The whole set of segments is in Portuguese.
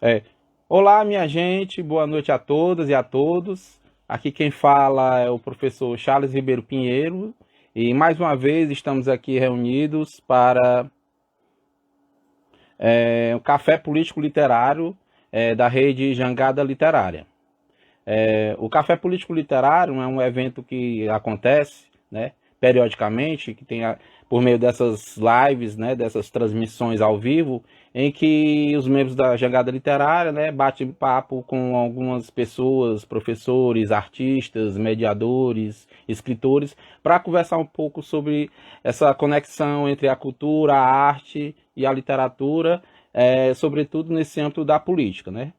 É. Olá, minha gente, boa noite a todas e a todos. Aqui quem fala é o professor Charles Ribeiro Pinheiro e mais uma vez estamos aqui reunidos para o Café Político Literário da rede Jangada Literária. O Café Político Literário é um evento que acontece, né, periodicamente, que tem por meio dessas lives, né, dessas transmissões ao vivo, em que os membros da Jangada Literária, né, batem papo com algumas pessoas, professores, artistas, mediadores, escritores, para conversar um pouco sobre essa conexão entre a cultura, a arte e a literatura, sobretudo nesse âmbito da política, né?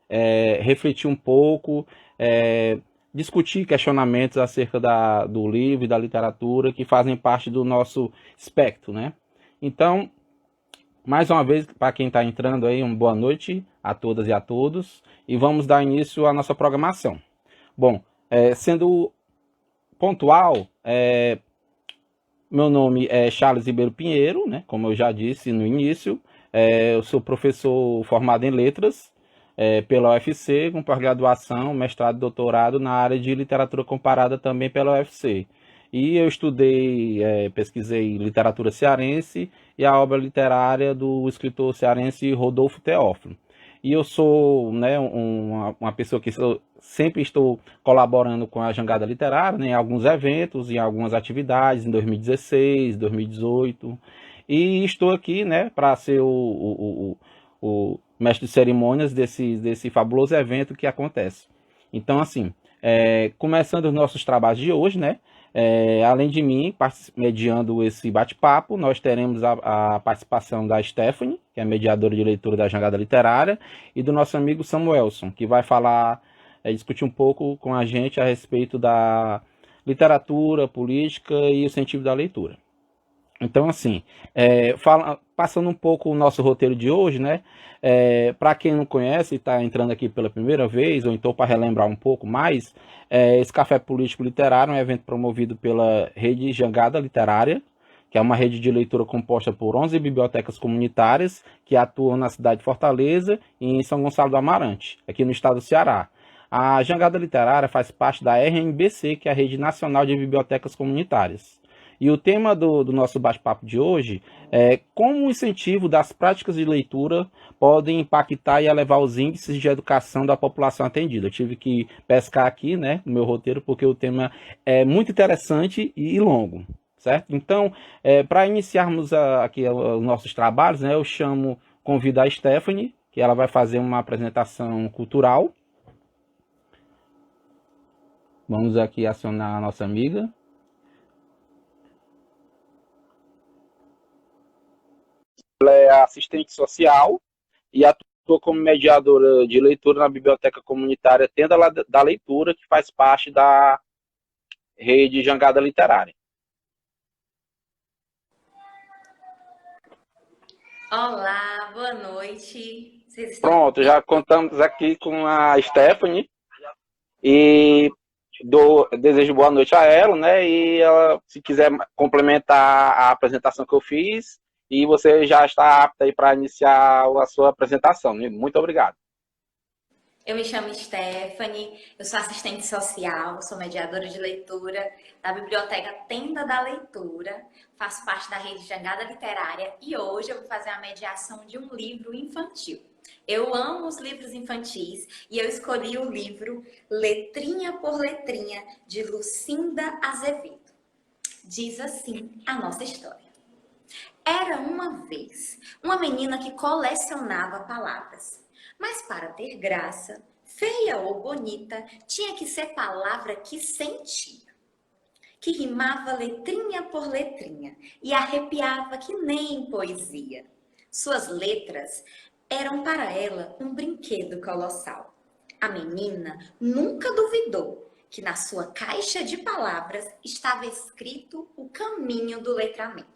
Refletir um pouco, é, discutir questionamentos acerca do livro e da literatura que fazem parte do nosso espectro, né? Então, mais uma vez, para quem está entrando aí, uma boa noite a todas e a todos, e vamos dar início à nossa programação. Bom, sendo pontual, meu nome é Charles Ribeiro Pinheiro, né? Como eu já disse no início, eu sou professor formado em letras pela UFC, com pós-graduação, mestrado e doutorado na área de literatura comparada também pela UFC. E eu estudei, pesquisei literatura cearense e a obra literária do escritor cearense Rodolfo Teófilo. E eu sou, né, uma pessoa que sempre estou colaborando com a Jangada Literária, né, em alguns eventos, em algumas atividades, em 2016, 2018. E estou aqui, né, para ser o mestre de cerimônias desse fabuloso evento que acontece. Então, assim, começando os nossos trabalhos de hoje, né, além de mim, mediando esse bate-papo, nós teremos a participação da Stephanie, que é mediadora de leitura da Jangada Literária, e do nosso amigo Samuelson, que vai falar, discutir um pouco com a gente a respeito da literatura, política e o sentido da leitura. Então, assim, passando um pouco o nosso roteiro de hoje, né? Para quem não conhece e está entrando aqui pela primeira vez, ou então para relembrar um pouco mais, esse Café Político Literário é um evento promovido pela Rede Jangada Literária, que é uma rede de leitura composta por 11 bibliotecas comunitárias que atuam na cidade de Fortaleza e em São Gonçalo do Amarante, aqui no estado do Ceará. A Jangada Literária faz parte da RNBC, que é a Rede Nacional de Bibliotecas Comunitárias. E o tema do nosso bate-papo de hoje é como o incentivo das práticas de leitura podem impactar e elevar os índices de educação da população atendida. Eu tive que pescar aqui, né, no meu roteiro, porque o tema é muito interessante e longo, certo? Então, para iniciarmos aqui os nossos trabalhos, né, eu convido a Stephanie, que ela vai fazer uma apresentação cultural. Vamos aqui acionar a nossa amiga. Ela é assistente social e atua como mediadora de leitura na biblioteca comunitária Tenda da Leitura, que faz parte da rede Jangada Literária. Olá, boa noite. Vocês estão Pronto, já contamos aqui com a Stephanie e desejo boa noite a ela, né? E ela, se quiser complementar a apresentação que eu fiz, e você já está apta aí para iniciar a sua apresentação. Muito obrigado. Eu me chamo Stephanie, eu sou assistente social, sou mediadora de leitura da Biblioteca Tenda da Leitura, faço parte da rede Jangada Literária e hoje eu vou fazer a mediação de um livro infantil. Eu amo os livros infantis e eu escolhi o livro Letrinha por Letrinha, de Lucinda Azevedo. Diz assim a nossa história. Era uma vez uma menina que colecionava palavras. Mas para ter graça, feia ou bonita, tinha que ser palavra que sentia, que rimava letrinha por letrinha e arrepiava que nem poesia. Suas letras eram para ela um brinquedo colossal. A menina nunca duvidou que na sua caixa de palavras estava escrito o caminho do letramento.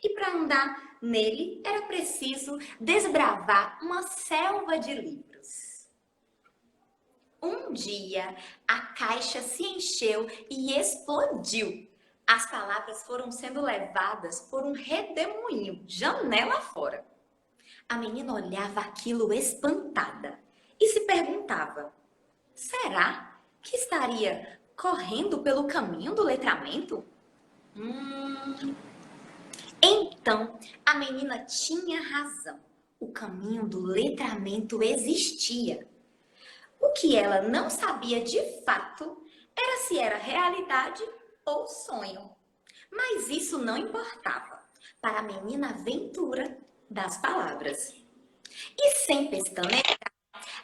E para andar nele era preciso desbravar uma selva de livros. Um dia a caixa se encheu e explodiu. As palavras foram sendo levadas por um redemoinho, janela fora. A menina olhava aquilo espantada. e se perguntava: será que estaria correndo pelo caminho do letramento? Então, a menina tinha razão. O caminho do letramento existia. O que ela não sabia de fato era se era realidade ou sonho. Mas isso não importava para a menina aventura das palavras. E sem pestanejar,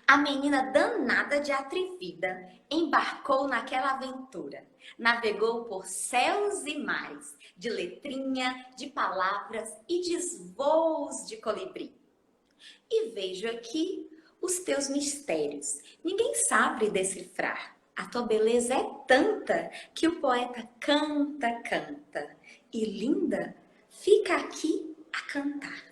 a menina danada de atrevida embarcou naquela aventura. Navegou por céus e mares, de letrinha, de palavras e de voos de colibri. E vejo aqui os teus mistérios. Ninguém sabe decifrar. A tua beleza é tanta que o poeta canta, canta. E linda, fica aqui a cantar.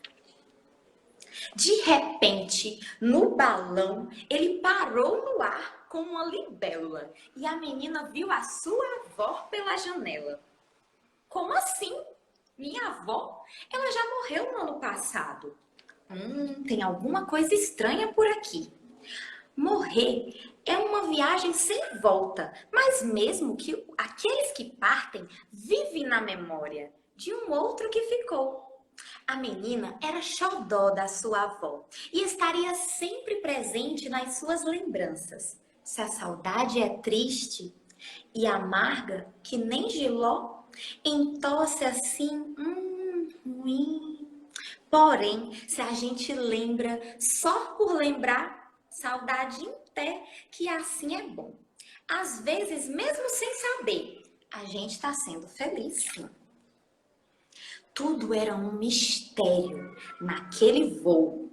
De repente, no balão, ele parou no ar como uma libélula e a menina viu a sua avó pela janela. Como assim? Minha avó? Ela já morreu no ano passado. Tem alguma coisa estranha por aqui. Morrer é uma viagem sem volta, mas mesmo que aqueles que partem vivem na memória de um outro que ficou. A menina era xodó da sua avó e estaria sempre presente nas suas lembranças. Se a saudade é triste e amarga que nem giló, entoce assim, ruim. Porém, se a gente lembra só por lembrar, saudade até que assim é bom. Às vezes, mesmo sem saber, a gente está sendo feliz, sim. Tudo era um mistério naquele voo.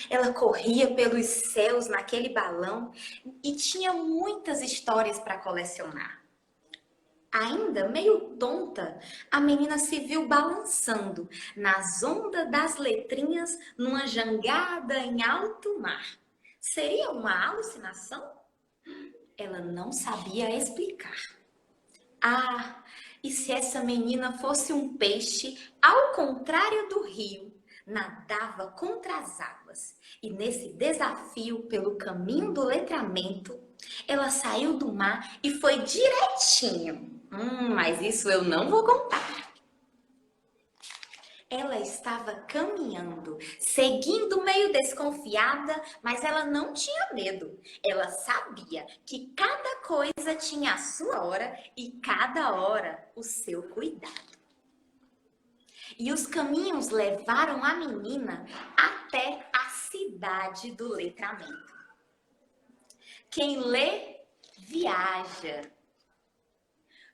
Ela corria pelos céus naquele balão e tinha muitas histórias para colecionar. Ainda meio tonta, a menina se viu balançando nas ondas das letrinhas numa jangada em alto mar. Seria uma alucinação? Ela não sabia explicar. Ah, e se essa menina fosse um peixe, ao contrário do rio, nadava contra as águas. E nesse desafio pelo caminho do letramento, ela saiu do mar e foi direitinho. Mas isso eu não vou contar. Ela estava caminhando, seguindo meio desconfiada, mas ela não tinha medo. Ela sabia que cada coisa tinha a sua hora e cada hora o seu cuidado. E os caminhos levaram a menina até a cidade do letramento. Quem lê, viaja.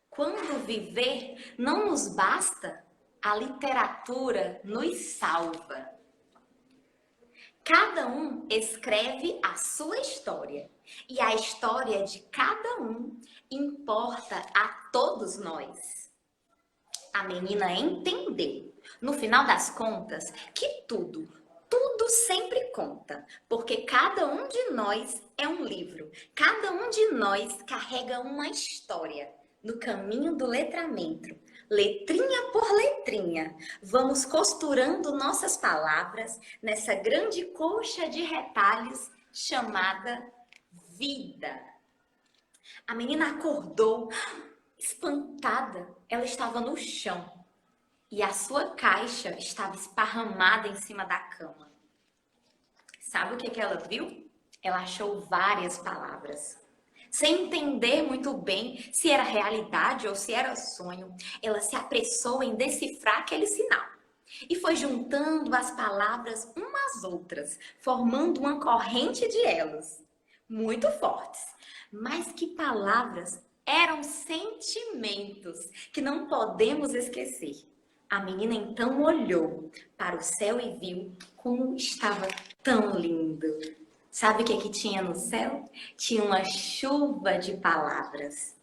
Quando viver não nos basta, a literatura nos salva. Cada um escreve a sua história e a história de cada um importa a todos nós. A menina entendeu, no final das contas, que tudo sempre conta, porque cada um de nós é um livro, cada um de nós carrega uma história no caminho do letramento. Letrinha por letrinha, vamos costurando nossas palavras nessa grande colcha de retalhos chamada vida. A menina acordou, espantada. Ela estava no chão e a sua caixa estava esparramada em cima da cama. Sabe o que ela viu? Ela achou várias palavras. Sem entender muito bem se era realidade ou se era sonho, ela se apressou em decifrar aquele sinal. E foi juntando as palavras umas às outras, formando uma corrente de elos, muito fortes. Mas que palavras eram sentimentos que não podemos esquecer. A menina então olhou para o céu e viu como estava tão lindo. Sabe o que tinha no céu? Tinha uma chuva de palavras.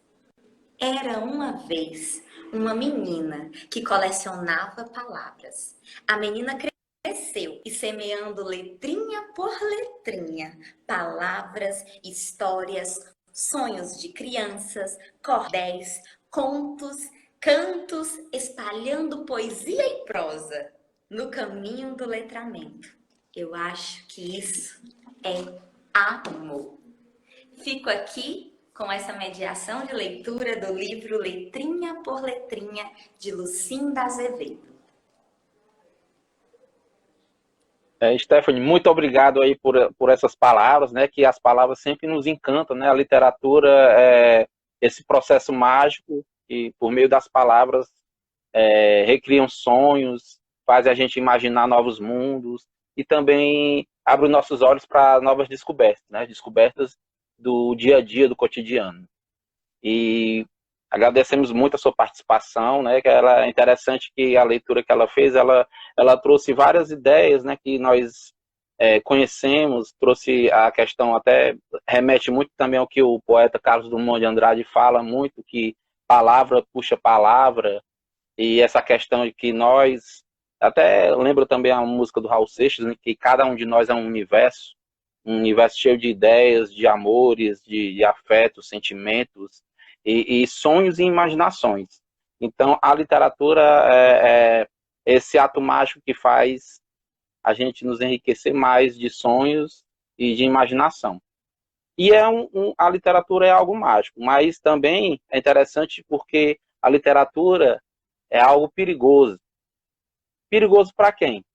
Era uma vez uma menina que colecionava palavras. A menina cresceu e semeando letrinha por letrinha, palavras, histórias, sonhos de crianças, cordéis, contos, cantos, espalhando poesia e prosa no caminho do letramento. Eu acho que isso é amor. Fico aqui com essa mediação de leitura do livro Letrinha por Letrinha, de Lucinda Azevedo. Stephanie, muito obrigado aí por essas palavras, né? Que as palavras sempre nos encantam, né? A literatura é esse processo mágico e por meio das palavras recriam sonhos, faz a gente imaginar novos mundos e também abre os nossos olhos para novas descobertas, né? Descobertas do dia a dia, do cotidiano. E agradecemos muito a sua participação, né? Que ela é interessante que a leitura que ela fez, ela trouxe várias ideias, né? Que nós conhecemos, trouxe a questão até remete muito também ao que o poeta Carlos Drummond de Andrade fala muito, que palavra puxa palavra, e essa questão de que nós, até lembro também a música do Raul Seixas, né, que cada um de nós é um universo cheio de ideias, de amores, de afetos, sentimentos, e sonhos e imaginações. Então, a literatura é esse ato mágico que faz a gente nos enriquecer mais de sonhos e de imaginação. E a literatura é algo mágico, mas também é interessante porque a literatura é algo perigoso. Perigoso para quem?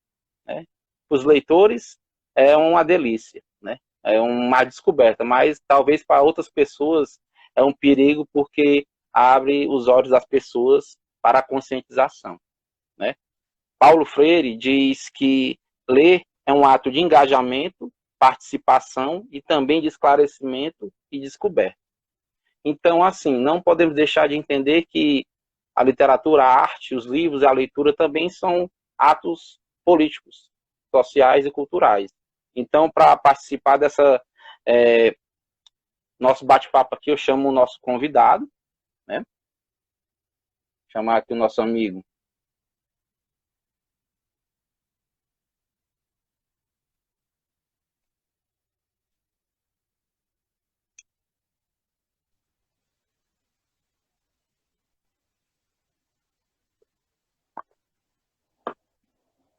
Né? Para os leitores é uma delícia, né? É uma descoberta, mas talvez para outras pessoas é um perigo porque abre os olhos das pessoas para a conscientização, né? Paulo Freire diz que ler é um ato de engajamento, participação e também de esclarecimento e descoberta. Então, assim, não podemos deixar de entender que a literatura, a arte, os livros e a leitura também são atos políticos, sociais e culturais. Então, para participar dessa nosso bate-papo aqui, eu chamo o nosso convidado, né? Chamar aqui o nosso amigo.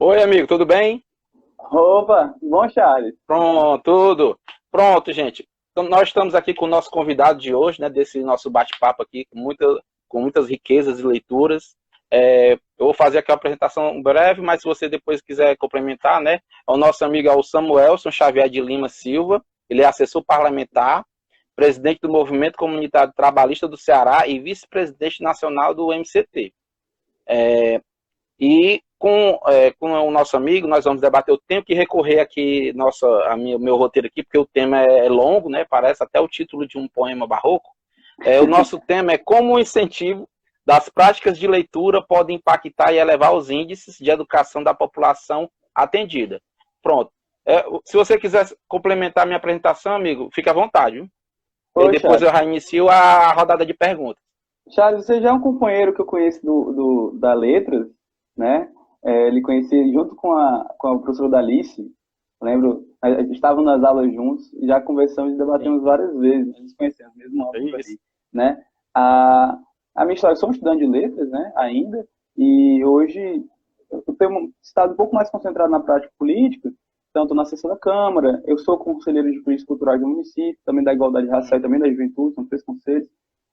Oi, amigo, tudo bem? Opa, bom, Charles. Pronto, tudo. Pronto, gente. Então, nós estamos aqui com o nosso convidado de hoje, né, desse nosso bate-papo aqui, com muitas riquezas e leituras. Eu vou fazer aqui uma apresentação breve, mas se você depois quiser complementar, né, o nosso amigo é o Samuelson Xavier de Lima Silva, ele é assessor parlamentar, presidente do Movimento Comunitário Trabalhista do Ceará e vice-presidente nacional do MCT. E com o nosso amigo, nós vamos debater. Eu tenho que recorrer aqui, meu roteiro aqui, porque o tema é longo, né? Parece até o título de um poema barroco. O nosso tema é como o incentivo das práticas de leitura pode impactar e elevar os índices de educação da população atendida. Pronto. Se você quiser complementar a minha apresentação, amigo, fique à vontade. E depois eu já inicio a rodada de perguntas. Charles, você já é um companheiro que eu conheço da Letras, né? Ele conhecia junto com a professora Dalice, lembro, estavam nas aulas juntos, já conversamos e debatemos várias vezes, nos conhecemos mesmo ali, né? A minha história, eu sou um estudante de letras, né, ainda, e hoje eu tenho estado um pouco mais concentrado na prática política, então estou na sessão da Câmara, eu sou conselheiro de política cultural do município, também da igualdade racial e também da juventude, são 3 conselhos,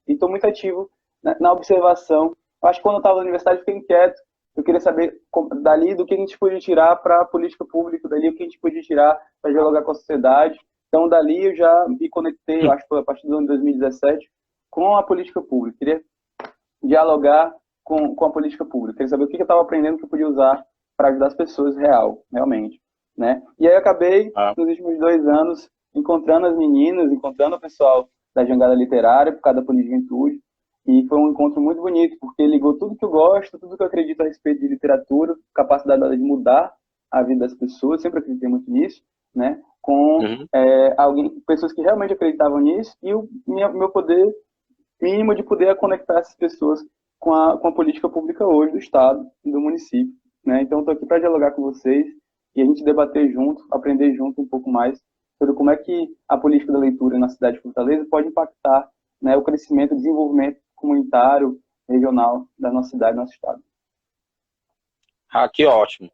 e estou muito ativo na observação. Eu acho que quando eu estava na universidade eu fiquei inquieto, eu queria saber dali do que a gente podia tirar para a política pública, dali o que a gente podia tirar para dialogar com a sociedade. Então, dali eu já me conectei, eu acho que foi a partir do ano 2017, com a política pública. Eu queria dialogar com a política pública. Eu queria saber o que eu estava aprendendo que eu podia usar para ajudar as pessoas realmente. Né? E aí eu acabei, nos últimos 2 anos, encontrando as meninas, encontrando o pessoal da Jangada Literária, por causa da Polijuventude. E foi um encontro muito bonito, porque ligou tudo que eu gosto, tudo que eu acredito a respeito de literatura, capacidade de mudar a vida das pessoas, sempre acreditei muito nisso, né? Com pessoas que realmente acreditavam nisso, e o meu poder mínimo de poder conectar essas pessoas com a política pública hoje do Estado e do município. Né? Então, estou aqui para dialogar com vocês e a gente debater junto, aprender junto um pouco mais sobre como é que a política da leitura na cidade de Fortaleza pode impactar, né, o crescimento e desenvolvimento comunitário, regional da nossa cidade, do nosso estado. Que ótimo.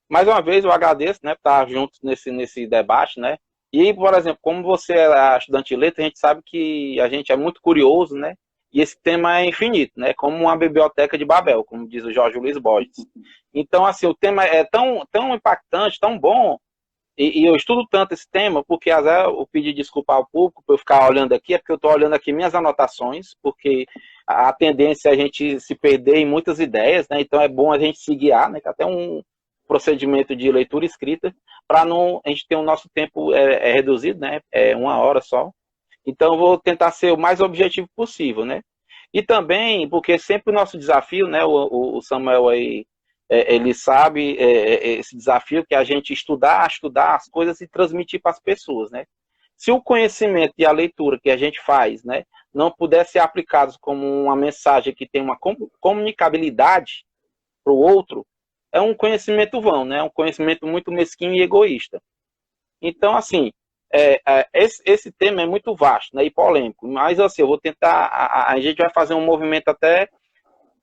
mais uma vez eu agradeço, né, por estar juntos nesse debate, né? E, por exemplo, como você é estudante de letras, a gente sabe que a gente é muito curioso, né? E esse tema é infinito, né? Como uma biblioteca de Babel, como diz o Jorge Luiz Borges. Então, assim, o tema é tão impactante, tão bom, e eu estudo tanto esse tema, porque às vezes eu pedi desculpa ao público por eu ficar olhando aqui, é porque eu estou olhando aqui minhas anotações, porque a tendência é a gente se perder em muitas ideias, né? Então é bom a gente se guiar, né? Que até um procedimento de leitura escrita, para não a gente ter o nosso tempo reduzido, né? É 1 hora só. Então eu vou tentar ser o mais objetivo possível, né? E também, porque sempre o nosso desafio, né? O Samuel aí ele sabe esse desafio que é a gente estudar as coisas e transmitir para as pessoas, né? Se o conhecimento e a leitura que a gente faz, né, não puder ser aplicados como uma mensagem que tem uma comunicabilidade para o outro, é um conhecimento vão, né? É um conhecimento muito mesquinho e egoísta. Então, assim, esse tema é muito vasto, né, e polêmico, mas assim, eu vou tentar, a gente vai fazer um movimento até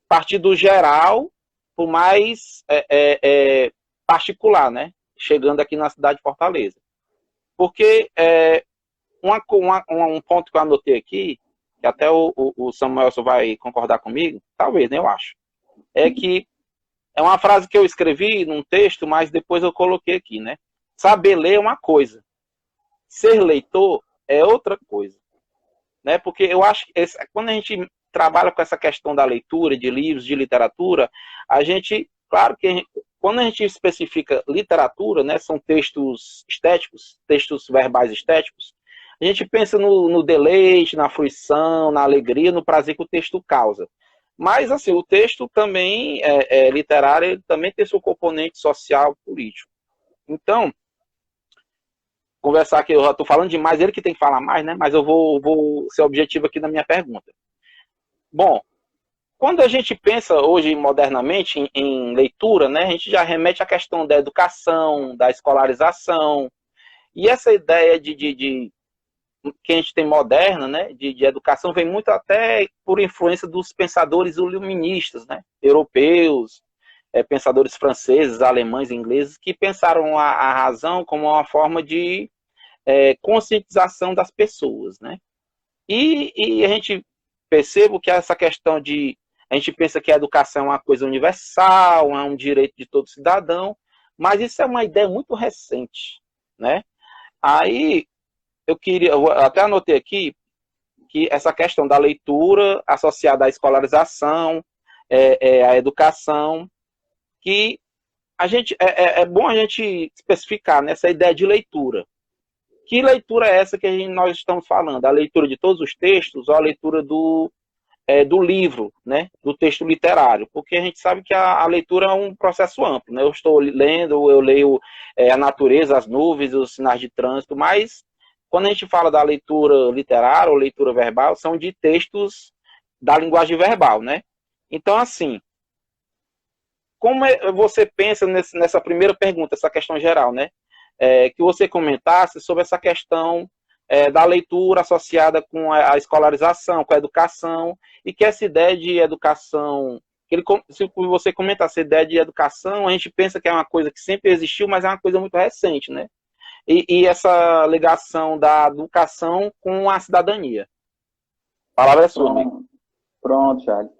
partir do geral para o mais particular, né? Chegando aqui na cidade de Fortaleza. Porque um ponto que eu anotei aqui, que até o Samuelson vai concordar comigo, talvez, né, eu acho, é que é uma frase que eu escrevi num texto, mas depois eu coloquei aqui, né? Saber ler é uma coisa, ser leitor é outra coisa, né? Porque eu acho que quando a gente trabalha com essa questão da leitura, de livros, de literatura, a gente, claro que quando a gente especifica literatura, né, são textos estéticos, textos verbais estéticos, a gente pensa no deleite, na fruição, na alegria, no prazer que o texto causa. Mas, assim, o texto também literário, ele também tem seu componente social, político. Então, conversar aqui, eu já estou falando demais, ele que tem que falar mais, né? Mas eu vou ser objetivo aqui na minha pergunta. Bom, quando a gente pensa hoje modernamente em leitura, né, a gente já remete à questão da educação, da escolarização, e essa ideia de que a gente tem moderna, né, de educação, vem muito até por influência dos pensadores iluministas, né, europeus, pensadores franceses, alemães, ingleses, que pensaram a razão como uma forma de conscientização das pessoas, né? E a gente percebe que essa questão a gente pensa que a educação é uma coisa universal, é um direito de todo cidadão, mas isso é uma ideia muito recente, né? Aí eu até anotei aqui que essa questão da leitura associada à escolarização, à educação, que é bom a gente especificar nessa ideia de leitura. Que leitura é essa que nós estamos falando? A leitura de todos os textos ou a leitura do livro, né? Do texto literário? Porque a gente sabe que a leitura é um processo amplo, né? Eu estou lendo, eu leio a natureza, as nuvens, os sinais de trânsito, mas quando a gente fala da leitura literária ou leitura verbal, são de textos da linguagem verbal, né? Então, assim, como você pensa nessa primeira pergunta, essa questão geral, né? Que você comentasse sobre essa questão da leitura associada com a escolarização, com a educação, e que essa ideia de educação, se você comentasse a ideia de educação, a gente pensa que é uma coisa que sempre existiu, mas é uma coisa muito recente, né? E essa ligação da educação com a cidadania. A palavra é sua, amigo. Pronto, Charles.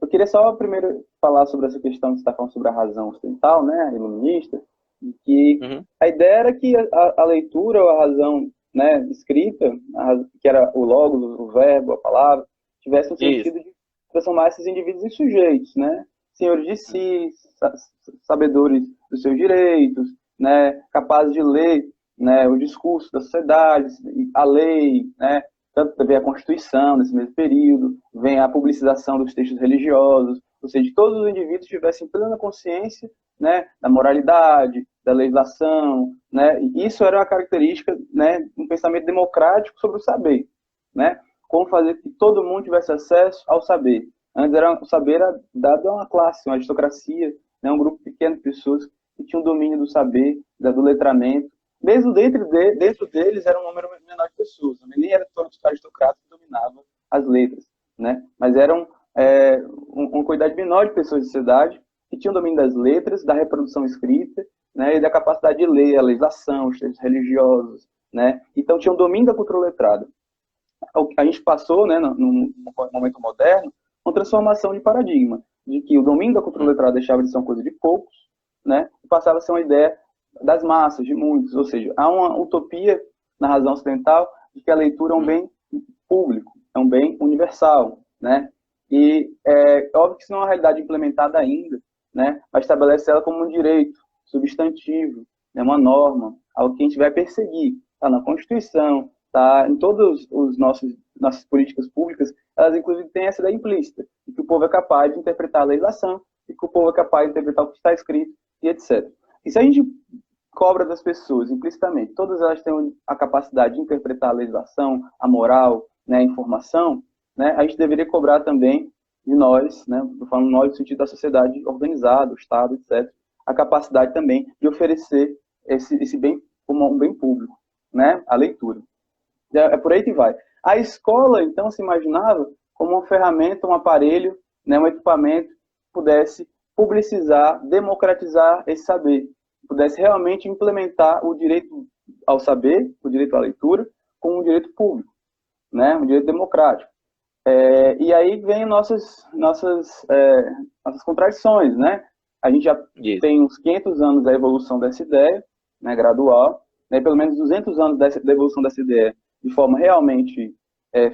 Eu queria só primeiro falar sobre essa questão que você está falando sobre a razão ocidental, né, iluminista, e que a ideia era que a leitura ou a razão, né, escrita, que era o logos, o verbo, a palavra, tivesse um sentido de transformar esses indivíduos em sujeitos, né, senhores de si, sabedores dos seus direitos, né, capazes de ler, né, o discurso da sociedade, a lei, né, tanto vem a Constituição nesse mesmo período, vem a publicização dos textos religiosos, ou seja, todos os indivíduos tivessem plena consciência, né, da moralidade, da legislação, né, e isso era uma característica, né, um pensamento democrático sobre o saber, né, como fazer que todo mundo tivesse acesso ao saber. Antes o saber era dado a uma classe, uma aristocracia, né, um grupo pequeno de pessoas que tinham domínio do saber, do letramento. Mesmo dentro deles era um número menor de pessoas, nem era todos os aristocratas que dominavam as letras, né? Mas eram uma quantidade menor de pessoas de sociedade que tinham domínio das letras, da reprodução escrita, né, e da capacidade de ler a legislação, os textos religiosos, né? Então tinha um domínio da cultura letrada. A gente passou, né, no momento moderno, uma transformação de paradigma, de que o domínio da cultura letrada deixava de ser uma coisa de poucos, né, e passava a ser uma ideia das massas, de muitos. Ou seja, há uma utopia na razão ocidental de que a leitura é um bem público, é um bem universal, né? E é óbvio que isso não é uma realidade implementada ainda, né, mas estabelece ela como um direito substantivo, né, uma norma, algo que a gente vai perseguir. Está na Constituição, está em todas as nossas políticas públicas, elas inclusive têm essa ideia implícita, de que o povo é capaz de interpretar a legislação, e que o povo é capaz de interpretar o que está escrito, e etc. E se a gente cobra das pessoas implicitamente, todas elas têm a capacidade de interpretar a legislação, a moral, né, a informação, né, a gente deveria cobrar também de nós, né, estou falando nós no sentido da sociedade organizada, o Estado, etc., a capacidade também de oferecer esse bem como um bem público, né, a leitura. É por aí que vai. A escola, então, se imaginava como uma ferramenta, um aparelho, né, um equipamento que pudesse publicizar, democratizar esse saber, pudesse realmente implementar o direito ao saber, o direito à leitura, como um direito público, né, um direito democrático. E aí vem nossas contradições, né? A gente já tem uns 500 anos da evolução dessa ideia, né, gradual, né, pelo menos 200 anos da evolução dessa ideia de forma realmente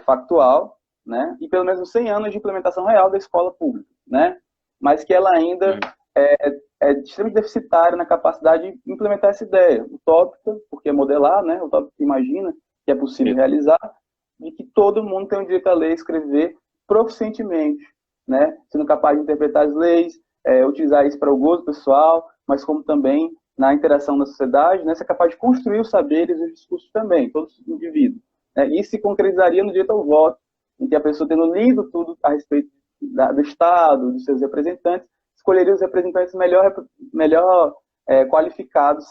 factual, né, e pelo menos 100 anos de implementação real da escola pública, né, mas que ela ainda é extremamente deficitária na capacidade de implementar essa ideia, utópica, porque é modelar, né, utópica que imagina que é possível realizar, de que todo mundo tem o direito a ler e escrever proficientemente, né, sendo capaz de interpretar as leis, utilizar isso para o gozo pessoal, mas como também na interação na sociedade, né, ser capaz de construir os saberes e os discursos também, todos os indivíduos. Né, isso se concretizaria no direito ao voto, em que a pessoa, tendo lido tudo a respeito do Estado, dos seus representantes, escolheria os representantes melhor qualificados,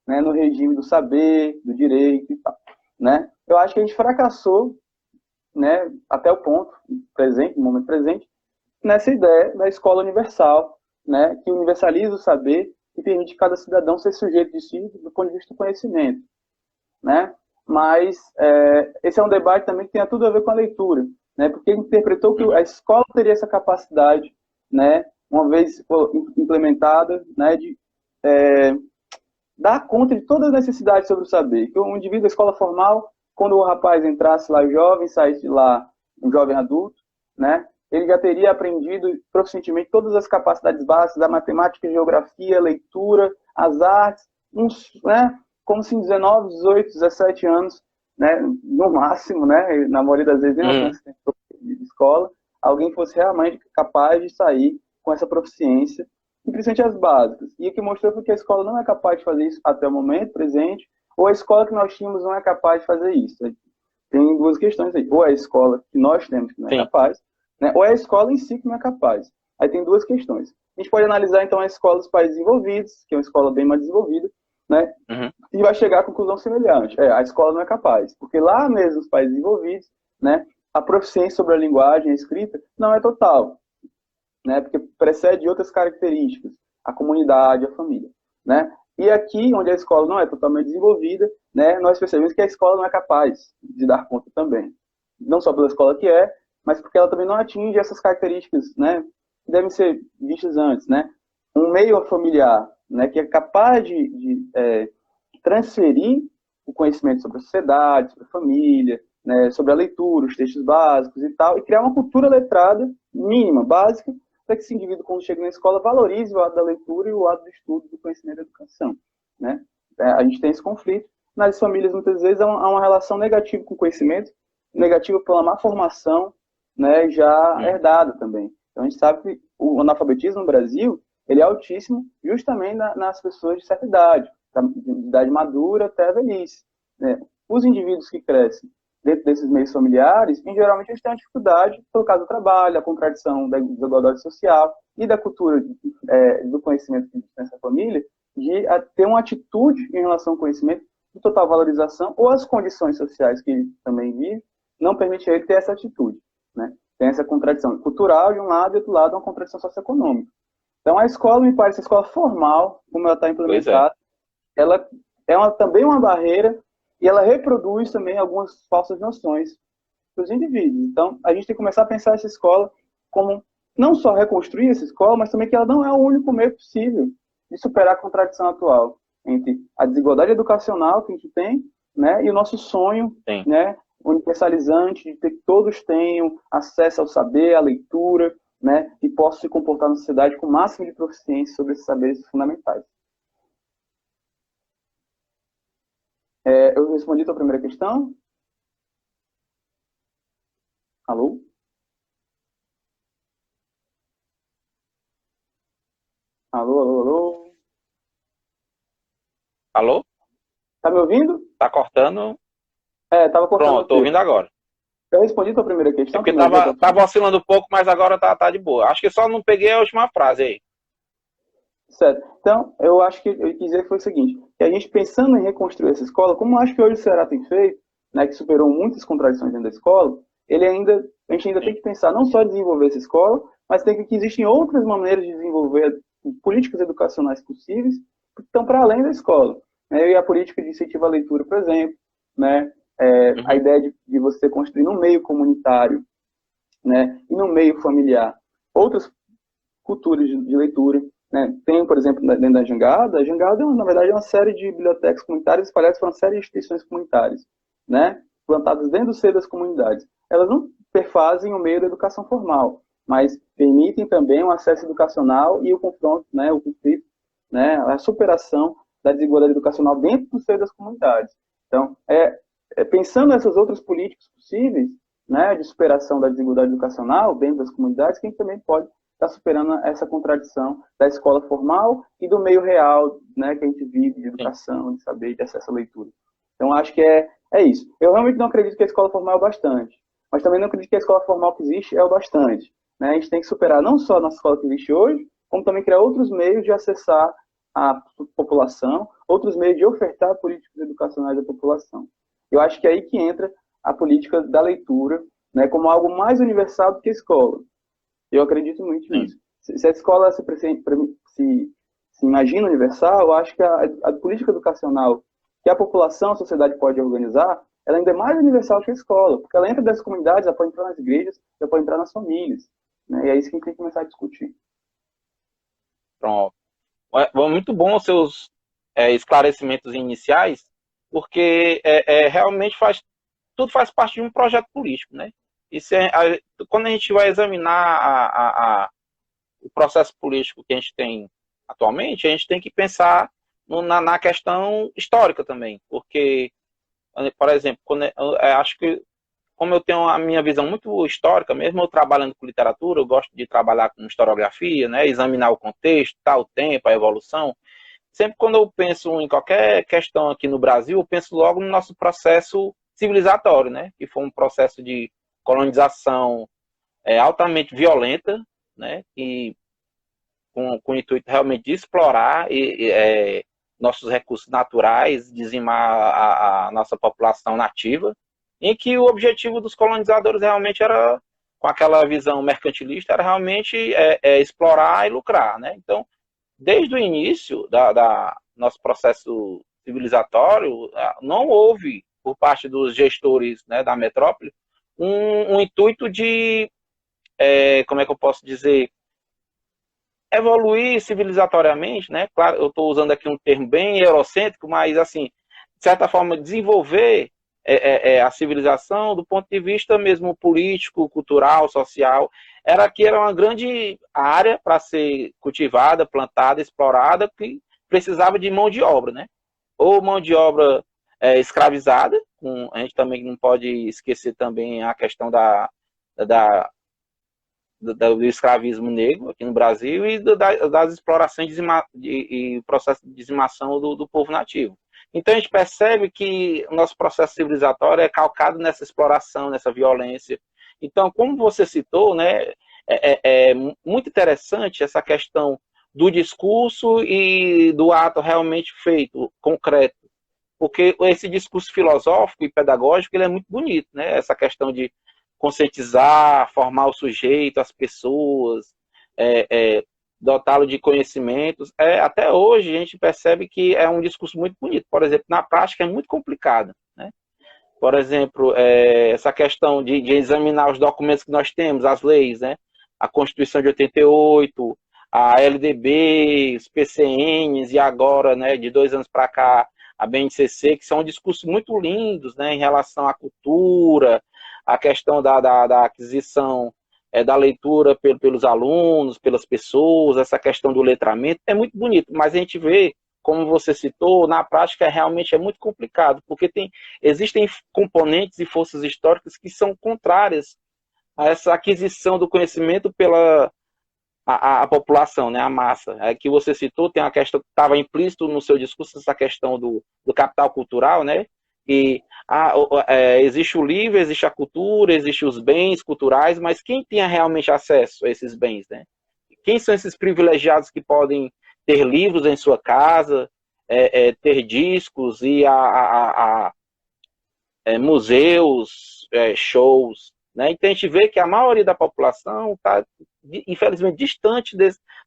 né, no regime do saber, do direito e tal. Né? Eu acho que a gente fracassou, né, até o ponto presente, no momento presente, nessa ideia da escola universal, né, que universaliza o saber e permite cada cidadão ser sujeito de si do ponto de vista do conhecimento, né? Mas esse é um debate também que tem tudo a ver com a leitura, né? Porque ele interpretou que a escola teria essa capacidade, né, uma vez implementada, né, de dar conta de todas as necessidades sobre o saber. Que o indivíduo da escola formal, quando o rapaz entrasse lá jovem, saísse de lá um jovem adulto, né, ele já teria aprendido proficientemente todas as capacidades básicas da matemática, geografia, leitura, as artes, né, como se em 19, 18, 17 anos, né, no máximo, né, na maioria das vezes, nem de escola, alguém fosse realmente capaz de sair com essa proficiência, e principalmente as básicas. E o que mostrou foi que a escola não é capaz de fazer isso até o momento presente, ou a escola que nós tínhamos não é capaz de fazer isso. Tem duas questões aí. Ou é a escola que nós temos que não é capaz, né? Ou é a escola em si que não é capaz. Aí tem duas questões. A gente pode analisar, então, a escola dos países desenvolvidos, que é uma escola bem mais desenvolvida, né? E vai chegar à conclusão semelhante. A escola não é capaz. Porque lá mesmo, nos países desenvolvidos, né, a proficiência sobre a linguagem, a escrita, não é total, né? Porque precede outras características, a comunidade, a família, né? E aqui, onde a escola não é totalmente desenvolvida, né, nós percebemos que a escola não é capaz de dar conta também. Não só pela escola que é, mas porque ela também não atinge essas características, né, que devem ser vistas antes, né? Um meio familiar, né, que é capaz de transferir o conhecimento sobre a sociedade, sobre a família, né, sobre a leitura, os textos básicos e tal, e criar uma cultura letrada mínima, básica, para que esse indivíduo, quando chega na escola, valorize o ato da leitura e o ato do estudo, do conhecimento e da educação, né? A gente tem esse conflito. Nas famílias, muitas vezes, há uma relação negativa com o conhecimento, negativa pela má formação, né, já herdada também. Então, a gente sabe que o analfabetismo no Brasil, ele é altíssimo justamente nas pessoas de certa idade, de idade madura até a velhice, né? Os indivíduos que crescem dentro desses meios familiares, e geralmente eles têm uma dificuldade, pelo caso do trabalho, a contradição da desigualdade social e da cultura do conhecimento que existe nessa família, de ter uma atitude em relação ao conhecimento de total valorização, ou as condições sociais que ele também vive, não permitem a ele ter essa atitude, né? Tem essa contradição cultural de um lado, e do outro lado uma contradição socioeconômica. Então, a escola, me parece, a escola formal, como ela está Pois é. implementada, ela é também uma barreira e ela reproduz também algumas falsas noções para os indivíduos. Então, a gente tem que começar a pensar essa escola como não só reconstruir essa escola, mas também que ela não é o único meio possível de superar a contradição atual entre a desigualdade educacional que a gente tem, né, e o nosso sonho, Sim. né, universalizante de que todos tenham acesso ao saber, à leitura, né, e possam se comportar na sociedade com o máximo de proficiência sobre esses saberes fundamentais. Eu respondi a tua primeira questão? Alô? Alô, alô, alô? Alô? Tá me ouvindo? Tá cortando? Tava cortando Pronto, o tô teu. ouvindo agora. Eu respondi a tua primeira É questão, porque tu me ouviu até o final? tava oscilando um pouco, mas agora tá de boa. Acho que só não peguei a última frase aí. Certo. Então, eu acho que eu quis dizer que foi o seguinte, que a gente pensando em reconstruir essa escola, como eu acho que hoje o Ceará tem feito, né, que superou muitas contradições dentro da escola, a gente ainda tem Sim. que pensar não só em desenvolver essa escola, mas tem que existem outras maneiras de desenvolver políticas educacionais possíveis que estão para além da escola. Né? E a política de incentivo à leitura, por exemplo, né? A Uhum. ideia de você construir no meio comunitário, né, e no meio familiar outras culturas de leitura. Né? Tem, por exemplo, dentro da Jangada, a Jangada, na verdade, é uma série de bibliotecas comunitárias espalhadas por uma série de instituições comunitárias, né? Plantadas dentro do seio das comunidades. Elas não perfazem o meio da educação formal, mas permitem também um acesso educacional e o confronto, né, o conflito, né, a superação da desigualdade educacional dentro do seio das comunidades. Então, pensando nessas outras políticas possíveis, né, de superação da desigualdade educacional dentro das comunidades, que a gente também pode estar superando essa contradição da escola formal e do meio real, né, que a gente vive, de Sim. educação, de saber, de acesso à leitura. Então, acho que é isso. Eu realmente não acredito que a escola formal é o bastante, mas também não acredito que a escola formal que existe é o bastante. Né? A gente tem que superar não só a nossa escola que existe hoje, como também criar outros meios de acessar a população, outros meios de ofertar políticas educacionais à população. Eu acho que é aí que entra a política da leitura, né, como algo mais universal do que a escola. Eu acredito muito Sim. nisso. Se a escola se imagina universal, eu acho que a política educacional que a população, a sociedade pode organizar, ela ainda é mais universal que a escola, porque ela entra das comunidades, ela pode entrar nas igrejas, ela pode entrar nas famílias. Né? E é isso que a gente tem que começar a discutir. Pronto. Muito bom os seus esclarecimentos iniciais, porque realmente tudo faz parte de um projeto político, né? Isso quando a gente vai examinar o processo político que a gente tem atualmente, a gente tem que pensar na questão histórica também, porque, por exemplo, eu acho que, como eu tenho a minha visão muito histórica, mesmo eu trabalhando com literatura, eu gosto de trabalhar com historiografia, né, examinar o contexto, o tempo, a evolução. Sempre quando eu penso em qualquer questão aqui no Brasil, eu penso logo no nosso processo civilizatório, né, que foi um processo de colonização altamente violenta, né, e com o intuito realmente de explorar nossos recursos naturais, dizimar a nossa população nativa, em que o objetivo dos colonizadores realmente era, com aquela visão mercantilista, era realmente explorar e lucrar. Né? Então, desde o início da nosso processo civilizatório, não houve, por parte dos gestores, né, da metrópole, um intuito de, como é que eu posso dizer, evoluir civilizatoriamente, né? Claro, eu estou usando aqui um termo bem eurocêntrico, mas, assim, de certa forma, desenvolver a civilização do ponto de vista mesmo político, cultural, social. Era uma grande área para ser cultivada, plantada, explorada, que precisava de mão de obra, né? Ou mão de obra escravizada, a gente também não pode esquecer também a questão da do escravismo negro aqui no Brasil e das explorações e processo de dizimação do povo nativo. Então a gente percebe que o nosso processo civilizatório é calcado nessa exploração, nessa violência. Então, como você citou, né, é muito interessante essa questão do discurso e do ato realmente feito, concreto. Porque esse discurso filosófico e pedagógico ele é muito bonito, né? Essa questão de conscientizar, formar o sujeito, as pessoas, dotá-lo de conhecimentos. Até hoje a gente percebe que é um discurso muito bonito, por exemplo, na prática é muito complicado, né? Por exemplo, essa questão de examinar os documentos que nós temos, as leis, né? A Constituição de 88, a LDB, os PCNs e agora, né, de 2 anos para cá, a BNCC, que são discursos muito lindos, né, em relação à cultura, a questão da aquisição da leitura pelos alunos, pelas pessoas, essa questão do letramento, é muito bonito, mas a gente vê, como você citou, na prática realmente é muito complicado, porque existem componentes e forças históricas que são contrárias a essa aquisição do conhecimento pela a população, né, a massa. Que você citou, tem uma questão que estava implícito no seu discurso, essa questão do capital cultural, né, que existe o livro, existe a cultura, existem os bens culturais, mas quem tem realmente acesso a esses bens, né? Quem são esses privilegiados que podem ter livros em sua casa, ter discos, ir a museus, shows, né? Então a gente vê que a maioria da população está, infelizmente, distante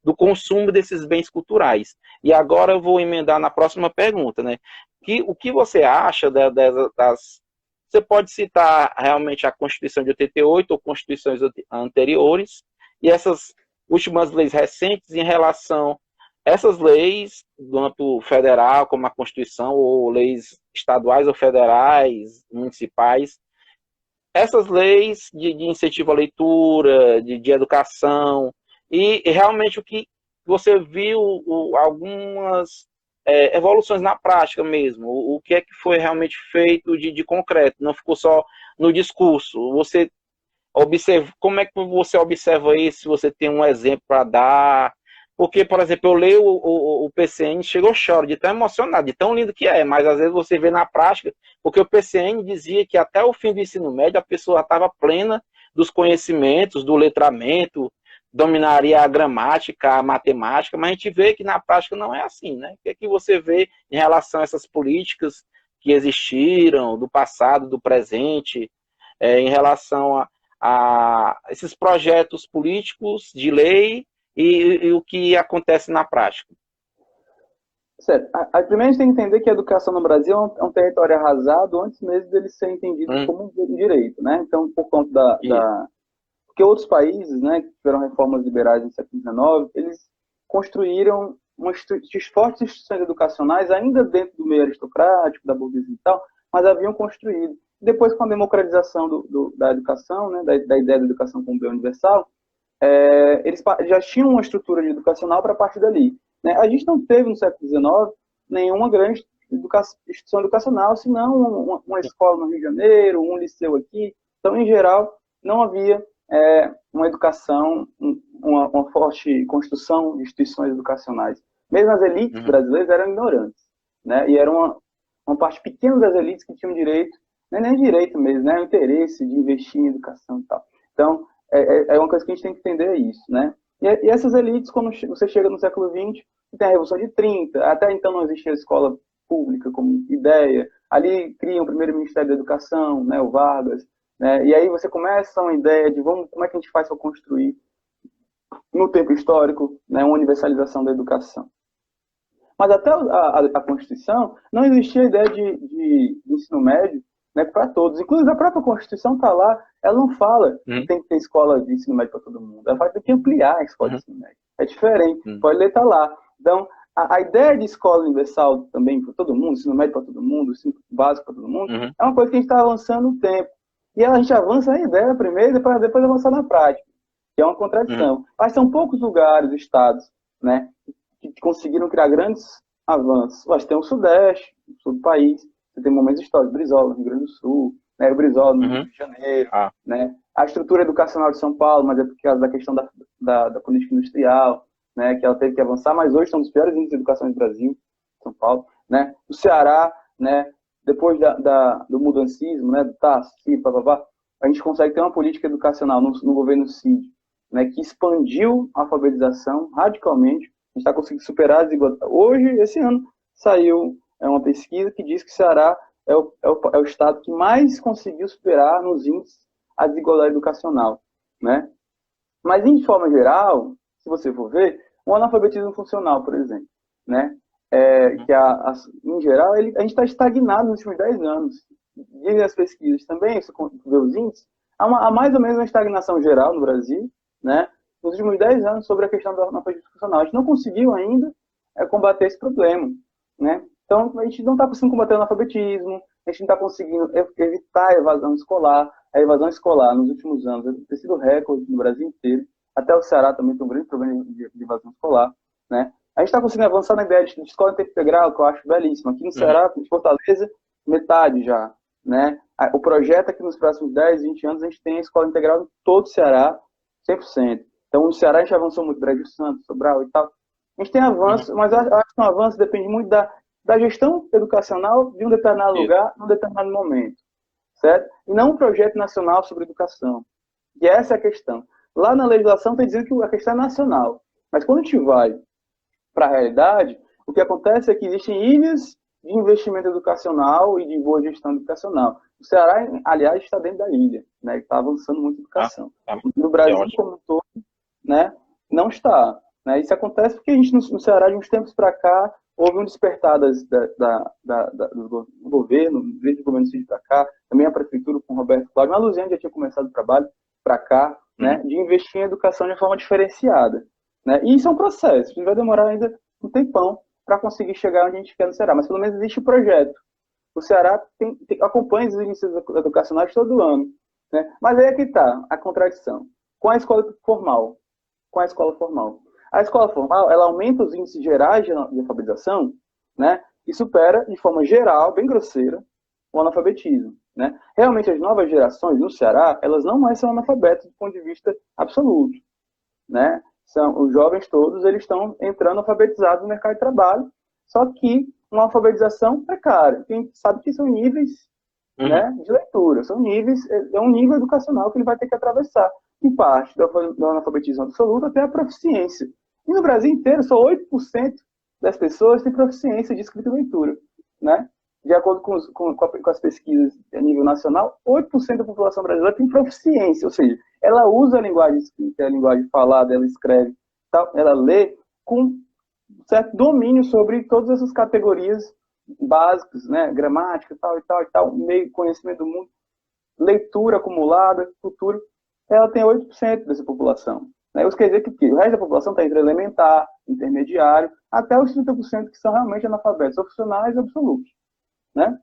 do consumo desses bens culturais. E agora eu vou emendar na próxima pergunta, né? O que você acha Você pode citar realmente a Constituição de 88 ou constituições anteriores e essas últimas leis recentes em relação a essas leis do âmbito federal, como a Constituição, ou leis estaduais ou federais, municipais, essas leis de incentivo à leitura, de educação, e realmente o que você viu, algumas evoluções na prática mesmo, o que é que foi realmente feito de concreto, não ficou só no discurso. Como é que você observa isso, se você tem um exemplo para dar? Porque, por exemplo, eu leio o PCN, chego eu choro, de tão emocionado, de tão lindo que mas às vezes você vê na prática, porque o PCN dizia que até o fim do ensino médio a pessoa estava plena dos conhecimentos, do letramento, dominaria a gramática, a matemática, mas a gente vê que na prática não é assim, né? O que é que você vê em relação a essas políticas que existiram, do passado, do presente, em relação a esses projetos políticos de lei e o que acontece na prática? Certo. Primeiro a gente tem que entender que a educação no Brasil é um território arrasado antes mesmo dele ser entendido como um direito, né? Então, por conta porque outros países, né, que tiveram reformas liberais no século XIX, eles construíram fortes instituições educacionais, ainda dentro do meio aristocrático, da burguesia e tal, mas haviam construído. Depois, com a democratização da educação, né, da ideia da educação como bem universal, eles já tinham uma estrutura educacional para partir dali, né? A gente não teve no século XIX nenhuma grande instituição educacional, senão uma escola no Rio de Janeiro, um liceu aqui. Então, em geral, não havia uma educação, uma forte construção de instituições educacionais. Mesmo as elites brasileiras eram ignorantes, né? E era uma parte pequena das elites que tinham direito, nem direito mesmo, né? O interesse de investir em educação e tal. Então, é uma coisa que a gente tem que entender isso, né? E essas elites, quando você chega no século XX, tem a Revolução de 30, até então não existia escola pública como ideia, ali criam o primeiro Ministério da Educação, né, o Vargas, né? E aí você começa uma ideia de como é que a gente faz para construir, no tempo histórico, né, uma universalização da educação. Mas até a Constituição, não existia a ideia de ensino médio, né, para todos. Inclusive, a própria Constituição está lá, ela não fala que tem que ter escola de ensino médio para todo mundo. Ela fala que tem que ampliar a escola de ensino médio. É diferente, pode ler, está lá. Então, a ideia de escola universal também para todo mundo, ensino médio para todo mundo, ensino básico para todo mundo, é uma coisa que a gente está avançando no tempo. E a gente avança na ideia primeiro, para depois avançar na prática, que é uma contradição. Mas são poucos lugares, estados, né, que conseguiram criar grandes avanços. Mas tem o Sudeste, o sul do país, você tem momentos históricos, Brizola, no Rio Grande do Sul, né, o Brizola, no Rio de Janeiro, né, a estrutura educacional de São Paulo, mas é por causa da questão da política industrial, né, que ela teve que avançar, mas hoje são um dos piores índices de educação do Brasil, São Paulo, né, o Ceará, né, depois do mudancismo, né, do Tassi, a gente consegue ter uma política educacional no governo Cid, né, que expandiu a alfabetização radicalmente, a gente está conseguindo superar as desigualdades. Hoje, esse ano, saiu uma pesquisa que diz que o Ceará é o estado que mais conseguiu superar nos índices a desigualdade educacional, né? Mas, em forma geral, se você for ver, O analfabetismo funcional, por exemplo, né? Em geral, a gente está estagnado nos últimos 10 anos. Dizem as pesquisas também, isso vê os índices, há mais ou menos uma estagnação geral no Brasil, né? Nos últimos 10 anos sobre a questão do analfabetismo funcional. A gente não conseguiu ainda combater esse problema, né? Então, a gente não está conseguindo combater o analfabetismo, a gente não está conseguindo evitar a evasão escolar. A evasão escolar, nos últimos anos, tem sido recorde no Brasil inteiro. Até o Ceará também tem um grande problema de evasão escolar, né? A gente está conseguindo avançar na ideia de escola em tempo integral, que eu acho belíssimo. Aqui no Ceará, em Fortaleza, metade já, né? O projeto é que nos próximos 10, 20 anos a gente tem a escola integral em todo o Ceará, 100%. Então, no Ceará a gente avançou muito, Brejo Santo, Sobral e tal. A gente tem avanço, mas eu acho que um avanço depende muito da gestão educacional de um determinado lugar, num determinado momento, certo? E não um projeto nacional sobre educação. E essa é a questão. Lá na legislação está dizendo que a questão é nacional. Mas quando a gente vai para a realidade, o que acontece é que existem ilhas de investimento educacional e de boa gestão educacional. O Ceará, aliás, está dentro da ilha, né? Está avançando muito a educação. No Brasil, como um todo, né, não está. Né? Isso acontece porque a gente, no Ceará, de uns tempos para cá, houve um despertar do governo, desde o governo Cid para cá, também a prefeitura com o Roberto Cláudio, a Luziane já tinha começado o trabalho para cá, né, de investir em educação de forma diferenciada. Né? E isso é um processo, vai demorar ainda um tempão para conseguir chegar onde a gente quer no Ceará, mas pelo menos existe o projeto. O Ceará acompanha os índices educacionais todo ano. Né? Mas aí é que está a contradição. Com a escola formal. A escola formal, ela aumenta os índices gerais de alfabetização, né? E supera, de forma geral, bem grosseira, o analfabetismo. Né? Realmente, as novas gerações no Ceará, elas não mais são analfabetas do ponto de vista absoluto. Né? Os jovens todos, eles estão entrando alfabetizados no mercado de trabalho, só que uma alfabetização precária. Quem sabe que são níveis né, de leitura, são níveis, é um nível educacional que ele vai ter que atravessar, em parte do analfabetismo absoluto até a proficiência. E no Brasil inteiro, só 8% das pessoas têm proficiência de escrita e leitura. Né? De acordo com as pesquisas a nível nacional, 8% da população brasileira tem proficiência, ou seja, ela usa a linguagem escrita, a linguagem falada, ela escreve, ela lê com certo domínio sobre todas essas categorias básicas, né? Gramática, tal, meio conhecimento do mundo, leitura acumulada, futuro, ela tem 8% dessa população. Né? Isso quer dizer que o resto da população está entre elementar, intermediário, até os 30% que são realmente analfabetos, opcionais e absolutos. Né?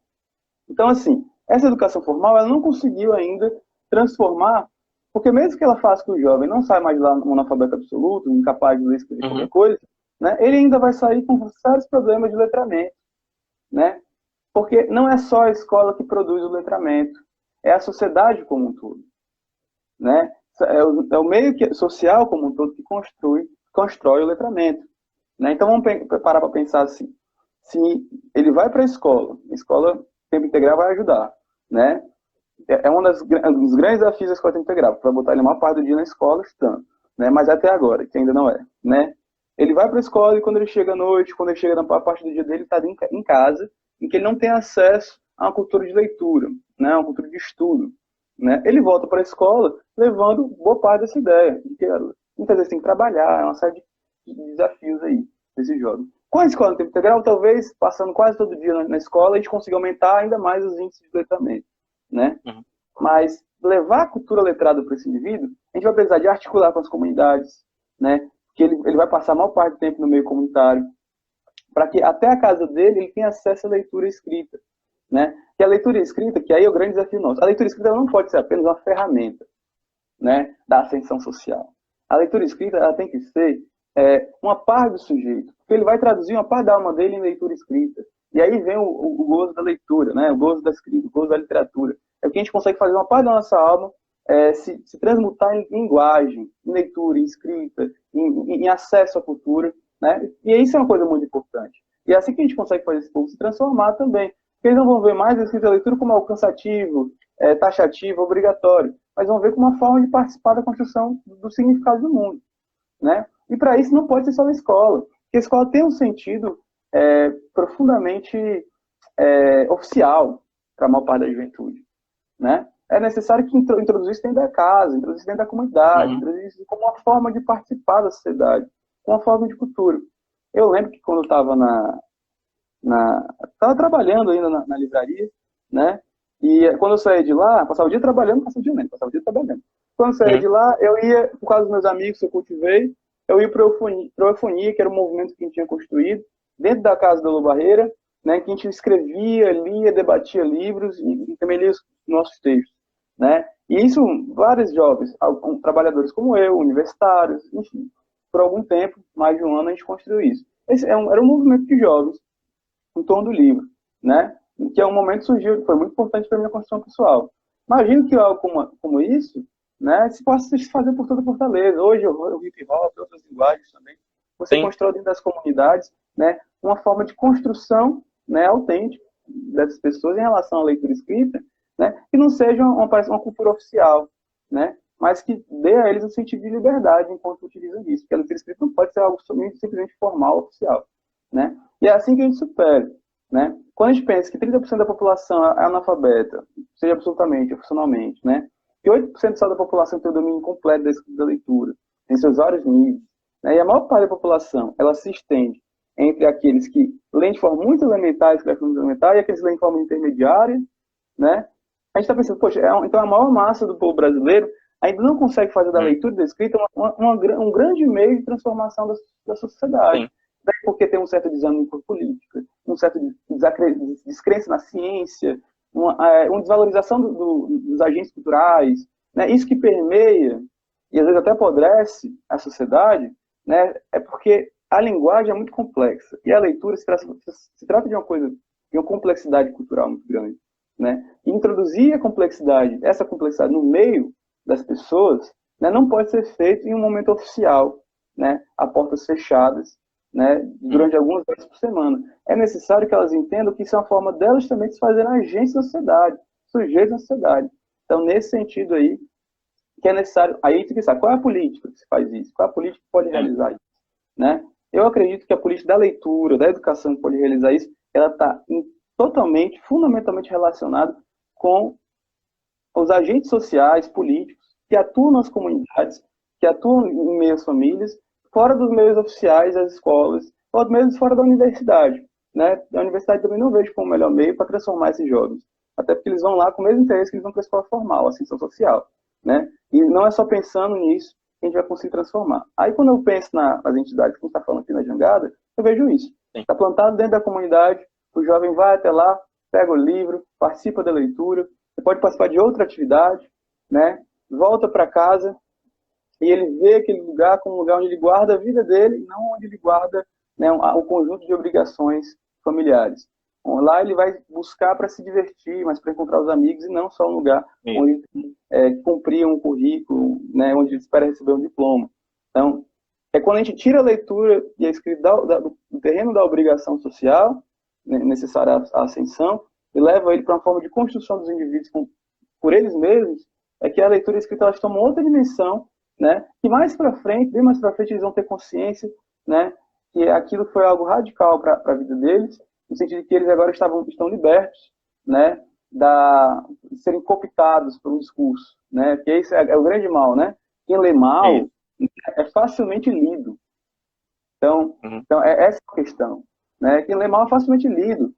Então, assim, essa educação formal ela não conseguiu ainda transformar, porque mesmo que ela faça que o jovem não saia mais de lá um analfabeto absoluto, incapaz de ler e escrever qualquer coisa, né, ele ainda vai sair com sérios problemas de letramento. Né? Porque não é só a escola que produz o letramento, é a sociedade como um todo. Né? É o meio social como um todo que constrói o letramento. Né? Então vamos parar para pensar assim. Se ele vai para a escola tempo integral vai ajudar. Né? É um dos grandes desafios da escola tempo integral, para botar ele a maior parte do dia na escola, estando. Né? Mas até agora, que ainda não é. Né? Ele vai para a escola e quando ele chega à noite, quando ele chega na parte do dia dele, ele está em casa, em que ele não tem acesso a uma cultura de leitura, né? Uma cultura de estudo. Né? Ele volta para a escola levando boa parte dessa ideia, de que muitas vezes tem que trabalhar, é uma série de desafios aí, desse jovem. Com a escola no tempo integral, talvez, passando quase todo dia na escola, a gente consiga aumentar ainda mais os índices de letramento. Né? Mas levar a cultura letrada para esse indivíduo, a gente vai precisar de articular com as comunidades, né? Que ele vai passar a maior parte do tempo no meio comunitário, para que até a casa dele ele tenha acesso à leitura escrita. Né? Que a leitura escrita, que aí é o grande desafio nosso, a leitura escrita ela não pode ser apenas uma ferramenta, né, da ascensão social. A leitura escrita ela tem que ser uma parte do sujeito, porque ele vai traduzir uma parte da alma dele em leitura escrita. E aí vem o gozo da leitura, né? O gozo da escrita, o gozo da literatura. É o que a gente consegue fazer uma parte da nossa alma se transmutar em linguagem, em leitura, em escrita, em acesso à cultura. Né? E isso é uma coisa muito importante. E é assim que a gente consegue fazer esse povo se transformar também. Porque eles não vão ver mais a escrita e a leitura como algo cansativo, taxativo, obrigatório, mas vão ver como uma forma de participar da construção do significado do mundo. Né? E para isso não pode ser só na escola. Porque a escola tem um sentido profundamente oficial para a maior parte da juventude. Né? É necessário que introduzir isso dentro da casa, introduzir isso dentro da comunidade, introduzir isso como uma forma de participar da sociedade. com a forma de cultura. Eu lembro que quando eu estava tava trabalhando ainda na livraria, né? E quando eu saía de lá, passava o dia trabalhando, passava o dia lendo, passava o dia trabalhando. Quando eu saía de lá, eu ia, por causa dos meus amigos que eu cultivei, eu ia para o Eufonia, que era um movimento que a gente tinha construído, dentro da casa da Lu Barreira, né, que a gente escrevia, lia, debatia livros e também lia os nossos textos, né? E isso, vários jovens, trabalhadores como eu, universitários, enfim, por algum tempo, mais de um ano, a gente construiu isso. Era um movimento de jovens em torno do livro, né? Que é um momento que surgiu, que foi muito importante para a minha construção pessoal. Imagino que algo como isso, né, se possa se fazer por toda Fortaleza. Hoje, o hip hop, outras linguagens também, você Sim. constrói dentro das comunidades, né, uma forma de construção, né, autêntica dessas pessoas em relação à leitura escrita, né, que não seja uma cultura oficial, né, mas que dê a eles um sentido de liberdade enquanto utilizam isso. Porque a leitura escrita não pode ser algo simplesmente formal, oficial, né? E é assim que a gente supera, né? Quando a gente pensa que 30% da população é analfabeta, seja absolutamente, funcionalmente, né? Que 8% só da população tem o domínio completo da escrita e da leitura, em seus vários níveis, né? E a maior parte da população, ela se estende entre aqueles que leem de forma muito elementar, escrevem muito elementar, e aqueles que leem de forma intermediária, né? A gente está pensando, poxa, então a maior massa do povo brasileiro ainda não consegue fazer da leitura e da escrita um grande meio de transformação da sociedade. Sim. Daí porque tem um certo desânimo por política, um certo descrença na ciência, uma desvalorização dos agentes culturais, né? Isso que permeia e às vezes até apodrece a sociedade, né? É porque a linguagem é muito complexa e a leitura se trata de uma coisa, de uma complexidade cultural muito grande, né? E introduzir essa complexidade no meio das pessoas, né, não pode ser feito em um momento oficial, né, a portas fechadas, né, durante algumas horas por semana. É necessário que elas entendam que isso é uma forma delas também de se fazerem agentes na sociedade, sujeitos na sociedade. Então, nesse sentido aí, que é necessário, aí a gente tem que pensar, qual é a política que se faz isso? Qual é a política que pode realizar isso? Né? Eu acredito que a política da leitura, da educação que pode realizar isso, ela está totalmente, fundamentalmente relacionada com os agentes sociais, políticos, que atuam nas comunidades, que atuam em meio às famílias, fora dos meios oficiais das escolas, ou mesmo fora da universidade, né? A universidade também não vejo como o melhor meio para transformar esses jovens, até porque eles vão lá com o mesmo interesse que eles vão para a escola formal, a ascensão social, né? E não é só pensando nisso que a gente vai conseguir transformar. Aí quando eu penso nas entidades que a gente está falando aqui na Jangada, eu vejo isso. Está plantado dentro da comunidade, o jovem vai até lá, pega o livro, participa da leitura, você pode participar de outra atividade, né? Volta para casa e ele vê aquele lugar como um lugar onde ele guarda a vida dele, não onde ele guarda, né, o conjunto de obrigações familiares. Bom, lá ele vai buscar para se divertir, mas para encontrar os amigos, e não só um lugar onde ele cumprir um currículo, né, onde ele espera receber um diploma. Então, é quando a gente tira a leitura e a escrita do terreno da obrigação social, né, necessária à ascensão, e leva ele para uma forma de construção dos indivíduos por eles mesmos, é que a leitura e a escrita elas tomam outra dimensão, né? Que mais para frente, bem mais para frente, eles vão ter consciência, né? Que aquilo foi algo radical para a vida deles, no sentido de que eles agora estão libertos, né? De serem cooptados por um discurso, né? Que esse é o grande mal, né? Quem lê mal é facilmente lido. Então é essa a questão. Né? Quem lê mal é facilmente lido.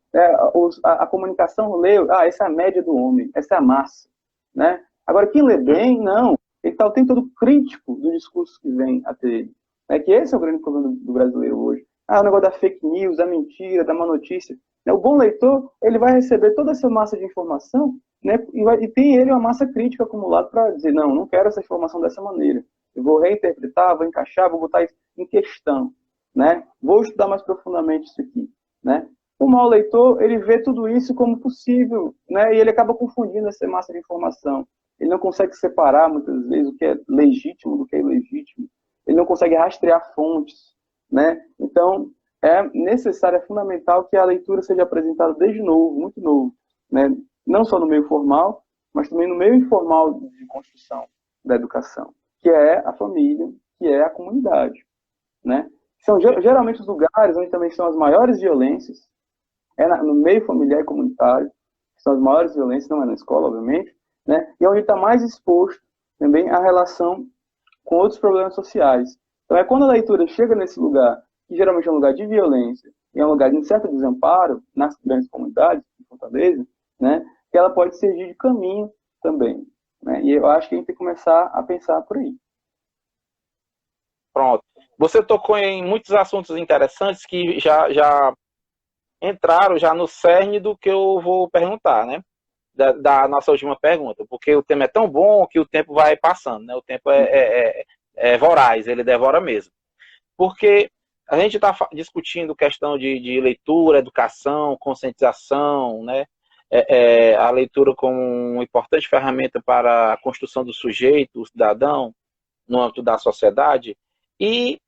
A comunicação lê, essa é a média do homem, essa é a massa. Né? Agora, quem lê bem, não. Ele está o tempo todo crítico do discurso que vem até ele. Né? Que esse é o grande problema do brasileiro hoje. O negócio da fake news, da mentira, da má notícia. Né? O bom leitor, ele vai receber toda essa massa de informação, né? E tem ele uma massa crítica acumulada para dizer, não quero essa informação dessa maneira. Eu vou reinterpretar, vou encaixar, vou botar isso em questão. Né? Vou estudar mais profundamente isso aqui. Né? O mau leitor, ele vê tudo isso como possível, né? E ele acaba confundindo essa massa de informação. Ele não consegue separar, muitas vezes, o que é legítimo do que é ilegítimo. Ele não consegue rastrear fontes. Né? Então, é necessário, é fundamental que a leitura seja apresentada desde novo, muito novo. Né? Não só no meio formal, mas também no meio informal de construção da educação, que é a família, que é a comunidade. Né? São geralmente os lugares onde também estão as maiores violências, no meio familiar e comunitário, que são as maiores violências, não é na escola, obviamente, né? E onde está mais exposto também a relação com outros problemas sociais. Então é quando a leitura chega nesse lugar, que geralmente é um lugar de violência, e é um lugar de um certo desamparo nas grandes comunidades de Fortaleza, né, que ela pode servir de caminho também, né? E eu acho que a gente tem que começar a pensar por aí. Pronto. Você tocou em muitos assuntos interessantes que já entraram já no cerne do que eu vou perguntar, né? Da nossa última pergunta, porque o tema é tão bom que o tempo vai passando, né? O tempo é voraz, ele devora mesmo. Porque a gente está discutindo questão de leitura, educação, conscientização, né? A leitura como uma importante ferramenta para a construção do sujeito, o cidadão, no âmbito da sociedade. E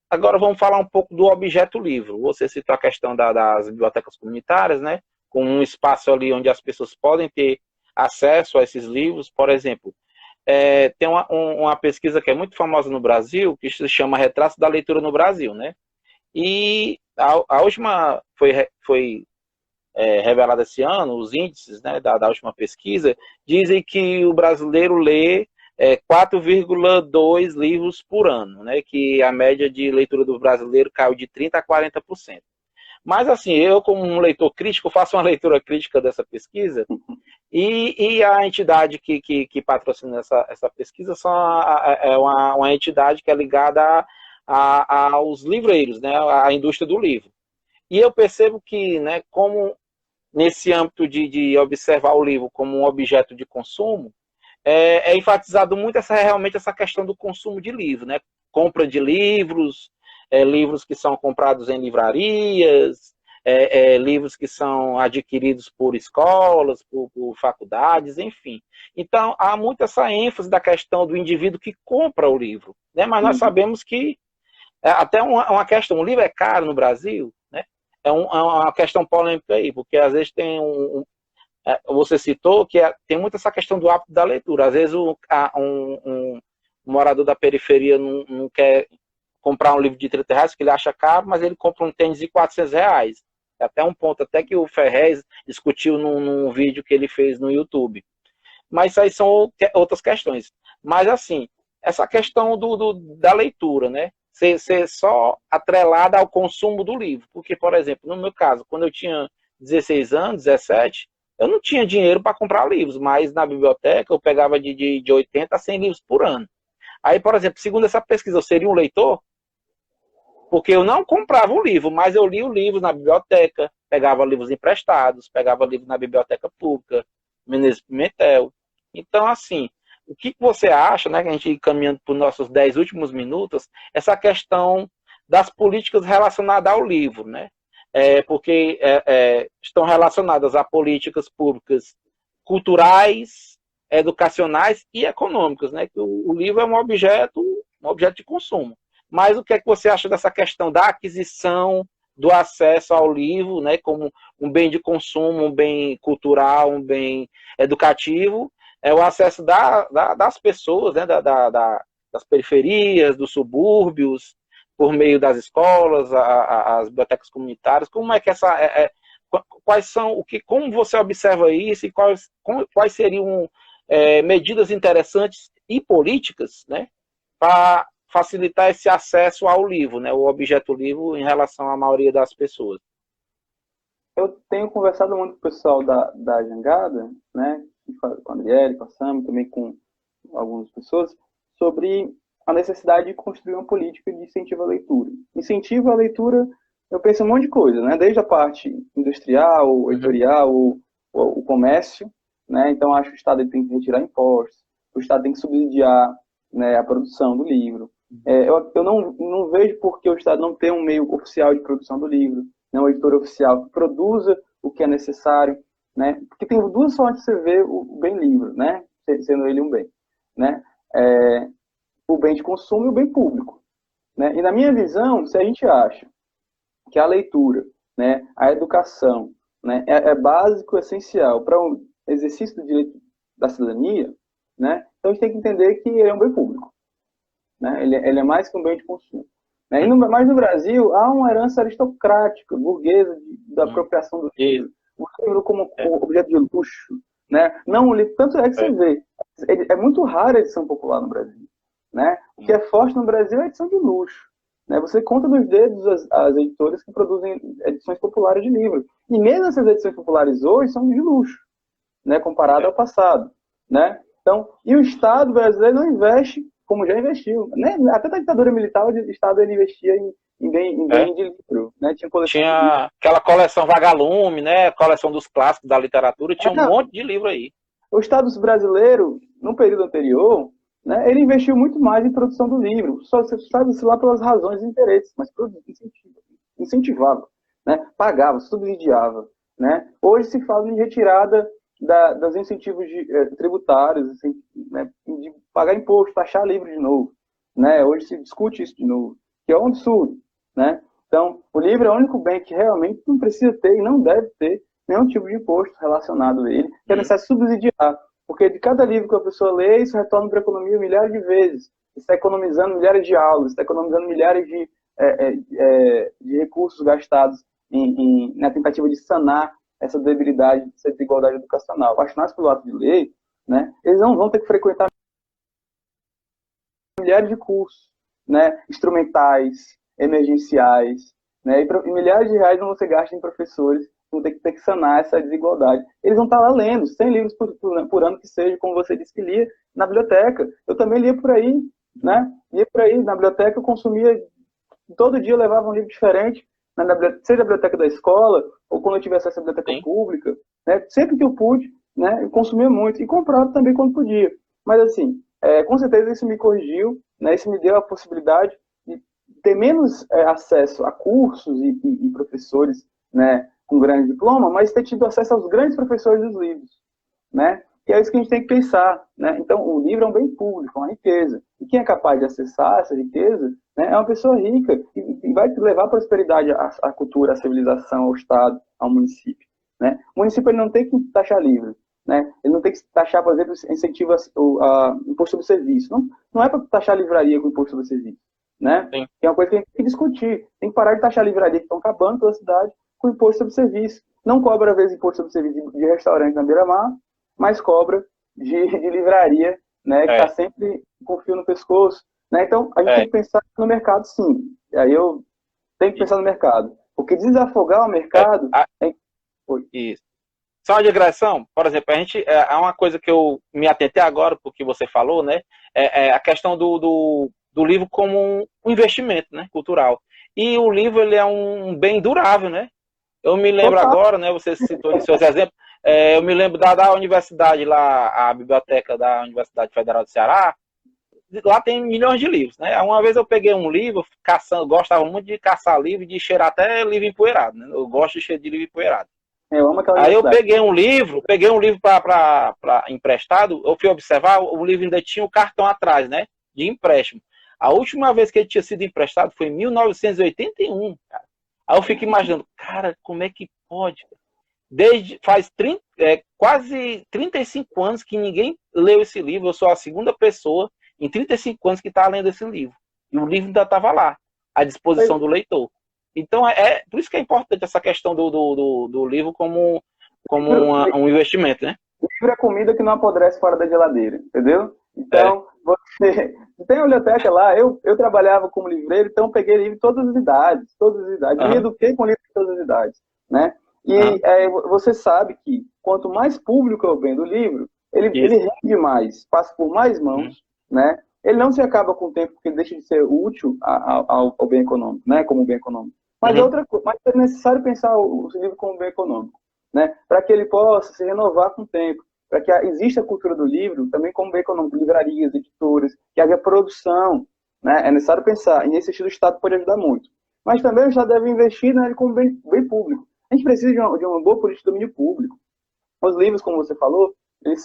agora vamos falar um pouco do objeto livro. Você citou a questão das bibliotecas comunitárias, né? Com um espaço ali onde as pessoas podem ter acesso a esses livros. Por exemplo, tem uma pesquisa que é muito famosa no Brasil, que se chama Retratos da Leitura no Brasil, né? E a última foi revelada esse ano, os índices, né, da última pesquisa, dizem que o brasileiro lê 4,2 livros por ano, né, que a média de leitura do brasileiro caiu de 30% a 40%. Mas, assim, eu, como um leitor crítico, faço uma leitura crítica dessa pesquisa, e a entidade que patrocina essa pesquisa é uma entidade que é ligada aos livreiros, né, à indústria do livro. E eu percebo que, né, como nesse âmbito de observar o livro como um objeto de consumo, enfatizado muito realmente essa questão do consumo de livro, né? Compra de livros, livros que são comprados em livrarias, livros que são adquiridos por escolas, por faculdades, enfim. Então, há muito essa ênfase da questão do indivíduo que compra o livro, né? Mas nós sabemos que até uma questão, o livro é caro no Brasil, né? É uma questão polêmica aí, porque às vezes tem você citou que tem muito essa questão do hábito da leitura. Às vezes um morador da periferia não quer comprar um livro de R$ 30 que ele acha caro, mas ele compra um tênis de R$ 400. Até um ponto até que o Ferrez discutiu num vídeo que ele fez no YouTube. Mas isso aí são outras questões. Mas assim, essa questão da leitura, né? Ser só atrelada ao consumo do livro. Porque, por exemplo, no meu caso, quando eu tinha 16 anos, 17, eu não tinha dinheiro para comprar livros, mas na biblioteca eu pegava de 80 a 100 livros por ano. Aí, por exemplo, segundo essa pesquisa, eu seria um leitor? Porque eu não comprava o livro, mas eu li os livros na biblioteca, pegava livros emprestados, pegava livros na biblioteca pública, Menezes Pimentel. Então, assim, o que você acha, né, que a gente caminhando para os nossos 10 últimos minutos, essa questão das políticas relacionadas ao livro, né? Porque estão relacionadas a políticas públicas culturais, educacionais e econômicas, né? Que o livro é um objeto de consumo. Mas o que é que você acha dessa questão da aquisição, do acesso ao livro, né, como um bem de consumo, um bem cultural, um bem educativo, o acesso das pessoas, né, das periferias, dos subúrbios, por meio das escolas, as bibliotecas comunitárias? Como é que quais são, como você observa isso e quais seriam medidas interessantes e políticas, né, para facilitar esse acesso ao livro, né, o objeto livro em relação à maioria das pessoas? Eu tenho conversado muito com o pessoal da Jangada, né, com a Adriele, com a Sam, também com algumas pessoas, sobre a necessidade de construir uma política de incentivo à leitura. Incentivo à leitura, eu penso em um monte de coisa, né, desde a parte industrial, editorial, o comércio, né, então acho que o Estado tem que retirar impostos, o Estado tem que subsidiar, né, a produção do livro. Eu não vejo por que o Estado não tem um meio oficial de produção do livro, né, uma editora oficial que produza o que é necessário, né, porque tem duas formas de você ver o bem livre, né, sendo ele um bem, né, o bem de consumo e o bem público, né, e na minha visão, se a gente acha que a leitura, né, a educação, né, é básico, essencial para o exercício do direito da cidadania, né, então a gente tem que entender que ele é um bem público, né, ele é mais que um bem de consumo. Né? Mas no Brasil há uma herança aristocrática, burguesa, da apropriação do livro. O livro como objeto de luxo. Né? Não, o livro, tanto é que você vê. É muito raro a edição popular no Brasil. né? O que é forte no Brasil é a edição de luxo, né? Você conta nos dedos as editoras que produzem edições populares de livros. E mesmo essas edições populares hoje são de luxo, né? Comparado ao passado, né? Então, e o Estado brasileiro não investe como já investiu, né? Até na ditadura militar o Estado ele investia em bem de livro, né? Tinha coleção de livros. Tinha aquela coleção Vagalume, né? Coleção dos clássicos da literatura, tinha um monte de livro aí. O Estado brasileiro, no período anterior, né, ele investiu muito mais em produção do livro. Só você sabe isso lá pelas razões e interesses, mas incentivava, né? Pagava, subsidiava, né? Hoje se fala em retirada dos incentivos tributários, assim, né, de pagar imposto, taxar livro de novo, né? Hoje se discute isso de novo, que é um absurdo, né? Então, o livro é o único bem que realmente não precisa ter e não deve ter nenhum tipo de imposto relacionado a ele, que é necessário subsidiar, porque de cada livro que a pessoa lê, isso retorna para a economia milhares de vezes, está economizando milhares de aulas, está economizando milhares de recursos gastados na tentativa de sanar essa debilidade, essa desigualdade educacional. Apaixonados pelo ato de ler, né, eles não vão ter que frequentar milhares de cursos, né, instrumentais, emergenciais, né, e milhares de reais vão ser gastos em professores, vão ter que sanar essa desigualdade. Eles vão estar lá lendo, 100 livros por ano que seja, como você disse que lia, na biblioteca. Eu também lia por aí, né? Lia por aí, na biblioteca eu consumia, todo dia eu levava um livro diferente, seja a biblioteca da escola, ou quando eu tivesse essa biblioteca pública, né? Sempre que eu pude, né? Eu consumia muito, e comprava também quando podia. Mas assim, com certeza isso me corrigiu, né? Isso me deu a possibilidade de ter menos acesso a cursos e professores, né, com grande diploma, mas ter tido acesso aos grandes professores dos livros, né? Que é isso que a gente tem que pensar, né? Então, o livro é um bem público, é uma riqueza. E quem é capaz de acessar essa riqueza, né, é uma pessoa rica e vai levar prosperidade à cultura, à civilização, ao Estado, ao município, né? O município ele não tem que taxar livro, né? Ele não tem que taxar, por exemplo, incentivo a imposto sobre serviço. Não é para taxar a livraria com imposto sobre serviço, né? Sim. É uma coisa que a gente tem que discutir. Tem que parar de taxar a livraria que estão acabando pela cidade com imposto sobre serviço. Não cobra, às vezes, imposto sobre serviço de restaurante na beira-mar, mas cobra de livraria, né, que está sempre com fio no pescoço. Né? Então, a gente tem que pensar no mercado, sim. E aí eu tenho que pensar no mercado. Porque desafogar o mercado... Isso. Só uma digressão, por exemplo, a gente, há uma coisa que eu me atentei agora, porque você falou, né, a questão do livro como um investimento, né, cultural. E o livro, ele é um bem durável, né? Eu me lembro agora, né, você citou em seus exemplos, eu me lembro da universidade lá, a biblioteca da Universidade Federal do Ceará, lá tem milhões de livros, né? Uma vez eu peguei um livro, gostava muito de caçar livro e de cheirar até livro empoeirado, né? Eu gosto de cheirar de livro empoeirado. Aí eu peguei um livro para emprestado, eu fui observar, o livro ainda tinha o cartão atrás, né, de empréstimo. A última vez que ele tinha sido emprestado foi em 1981, cara. Aí eu fico imaginando, cara, como é que pode? Faz quase 35 anos que ninguém leu esse livro, eu sou a segunda pessoa em 35 anos que está lendo esse livro. E o livro ainda estava lá, à disposição do leitor. Então, por isso que é importante essa questão do livro como um investimento, né? O livro é comida que não apodrece fora da geladeira, entendeu? Então, você tem a biblioteca lá, eu trabalhava como livreiro, então eu peguei livro de todas as idades. Me eduquei com livro de todas as idades, né? E você sabe que quanto mais público é o bem do livro, ele rende mais, passa por mais mãos, né? Ele não se acaba com o tempo porque ele deixa de ser útil ao bem econômico, né? Como bem econômico. Mas é necessário pensar o livro como bem econômico, né? Para que ele possa se renovar com o tempo, para que exista a cultura do livro também como bem econômico, livrarias, editoras, que haja produção, né? É necessário pensar, e nesse sentido o Estado pode ajudar muito. Mas também o Estado deve investir nele como bem público. A gente precisa de uma boa política de domínio público. Os livros, como você falou, eles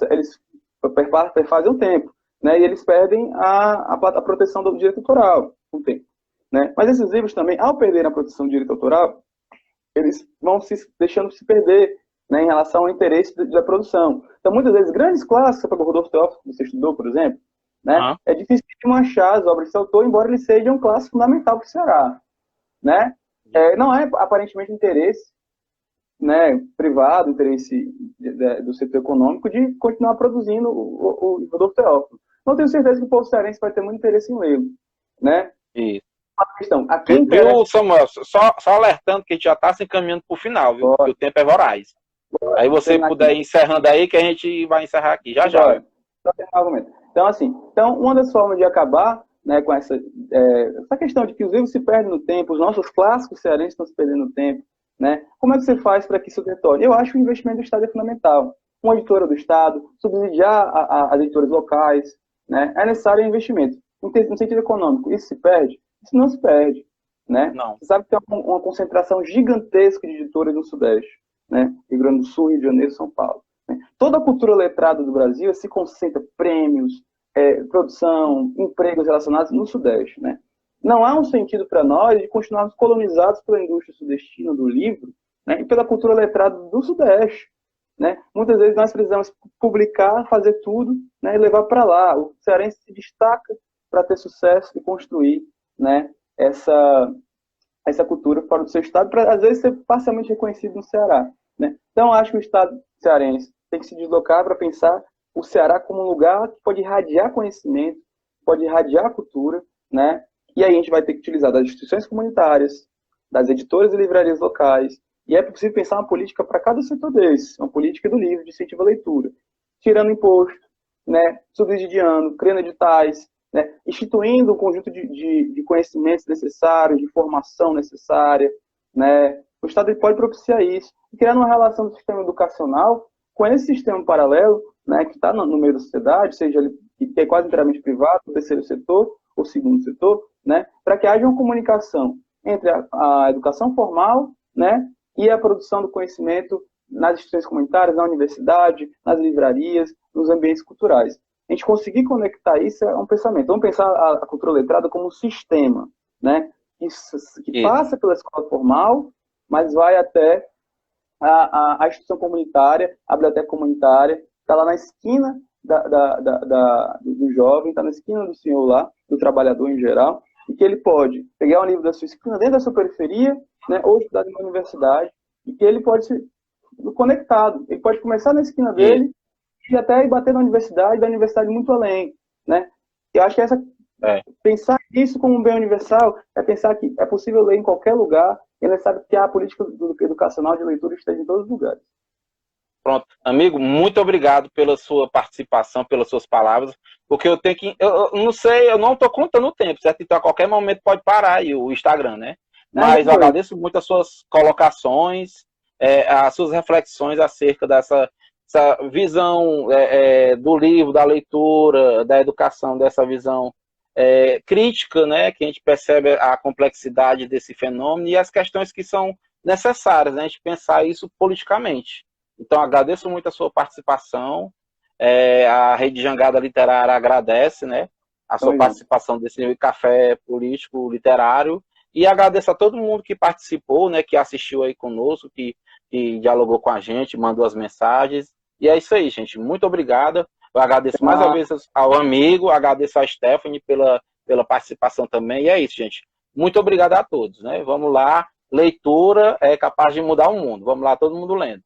fazem um tempo, né? E eles perdem a proteção do direito autoral com o tempo, né? Mas esses livros também, ao perder a proteção do direito autoral, eles vão deixando se perder, né, em relação ao interesse da produção. Então, muitas vezes, grandes clássicos, para o Rodolfo Teófilo, que você estudou, por exemplo, né, é difícil de achar as obras desse autor, embora ele seja um clássico fundamental para o Ceará, né? Não é, aparentemente, interesse, né, privado, interesse do setor econômico de continuar produzindo o Rodolfo Teófilo. Não tenho certeza que o povo cearense vai ter muito interesse em lê-lo, né? Isso. A questão, a quem Viu, interessa... Samuel? Só alertando que a gente já está se encaminhando para o final, viu? Porque o tempo é voraz. Aí você puder ir encerrando aí, que a gente vai encerrar aqui. Já, já. Então, assim, uma das formas de acabar, né, com essa questão de que os livros se perdem no tempo, os nossos clássicos cearenses estão se perdendo no tempo, né? Como é que você faz para que isso retorne? Eu acho que o investimento do Estado é fundamental. Uma editora do Estado, subsidiar as editoras locais, né? É necessário investimento. No sentido econômico, isso se perde? Isso não se perde, né? Não. Você sabe que tem uma concentração gigantesca de editoras no Sudeste, né? Rio Grande do Sul, Rio de Janeiro, São Paulo. Né? Toda a cultura letrada do Brasil se concentra prêmios, produção, empregos relacionados no Sudeste, né? Não há um sentido para nós de continuarmos colonizados pela indústria sudestina do livro, né? E pela cultura letrada do Sudeste, né? Muitas vezes nós precisamos publicar, fazer tudo, né? E levar para lá. O cearense se destaca para ter sucesso e construir, né? Essa cultura fora do seu estado, para às vezes ser parcialmente reconhecido no Ceará, né? Então acho que o estado cearense tem que se deslocar para pensar o Ceará como um lugar que pode irradiar conhecimento, pode irradiar cultura, né? E aí a gente vai ter que utilizar das instituições comunitárias, das editoras e livrarias locais, e é possível pensar uma política para cada setor desse, uma política do livro, de incentivo à leitura, tirando imposto, né? Subsidiando, criando editais, né? Instituindo um conjunto de conhecimentos necessários, de formação necessária, né? O Estado pode propiciar isso, e criando uma relação do sistema educacional com esse sistema paralelo, né, que está no meio da sociedade, seja ele que é quase inteiramente privado, o terceiro setor, ou segundo setor, né, para que haja uma comunicação entre a educação formal, né, e a produção do conhecimento nas instituições comunitárias, na universidade, nas livrarias, nos ambientes culturais. A gente conseguir conectar isso é um pensamento. Vamos pensar a cultura letrada como um sistema, né, que passa pela escola formal, mas vai até a instituição comunitária, a biblioteca comunitária, está lá na esquina do jovem, está na esquina do senhor lá, do trabalhador em geral, e que ele pode pegar um livro da sua esquina, dentro da sua periferia, né, ou estudar em uma universidade, e que ele pode ser conectado. Ele pode começar na esquina dele e até ir bater na universidade, da universidade muito além, né? Eu acho que pensar isso como um bem universal é pensar que é possível ler em qualquer lugar, e é necessário que a política educacional de leitura esteja em todos os lugares. Pronto, amigo, muito obrigado pela sua participação, pelas suas palavras, porque eu tenho que, eu não sei, eu não estou contando o tempo, certo? Então a qualquer momento pode parar aí o Instagram, né? Mas eu agradeço muito as suas colocações, as suas reflexões acerca dessa visão do livro, da leitura, da educação, dessa visão crítica, né? Que a gente percebe a complexidade desse fenômeno e as questões que são necessárias, né? A gente pensar isso politicamente. Então, agradeço muito a sua participação. A Rede Jangada Literária agradece, né, a sua participação desse café político literário. E agradeço a todo mundo que participou, né, que assistiu aí conosco, que dialogou com a gente, mandou as mensagens. E é isso aí, gente. Muito obrigado. Eu agradeço mais uma vez ao amigo, agradeço a Stephanie pela participação também. E é isso, gente. Muito obrigado a todos, né? Vamos lá. Leitura é capaz de mudar o mundo. Vamos lá, todo mundo lendo.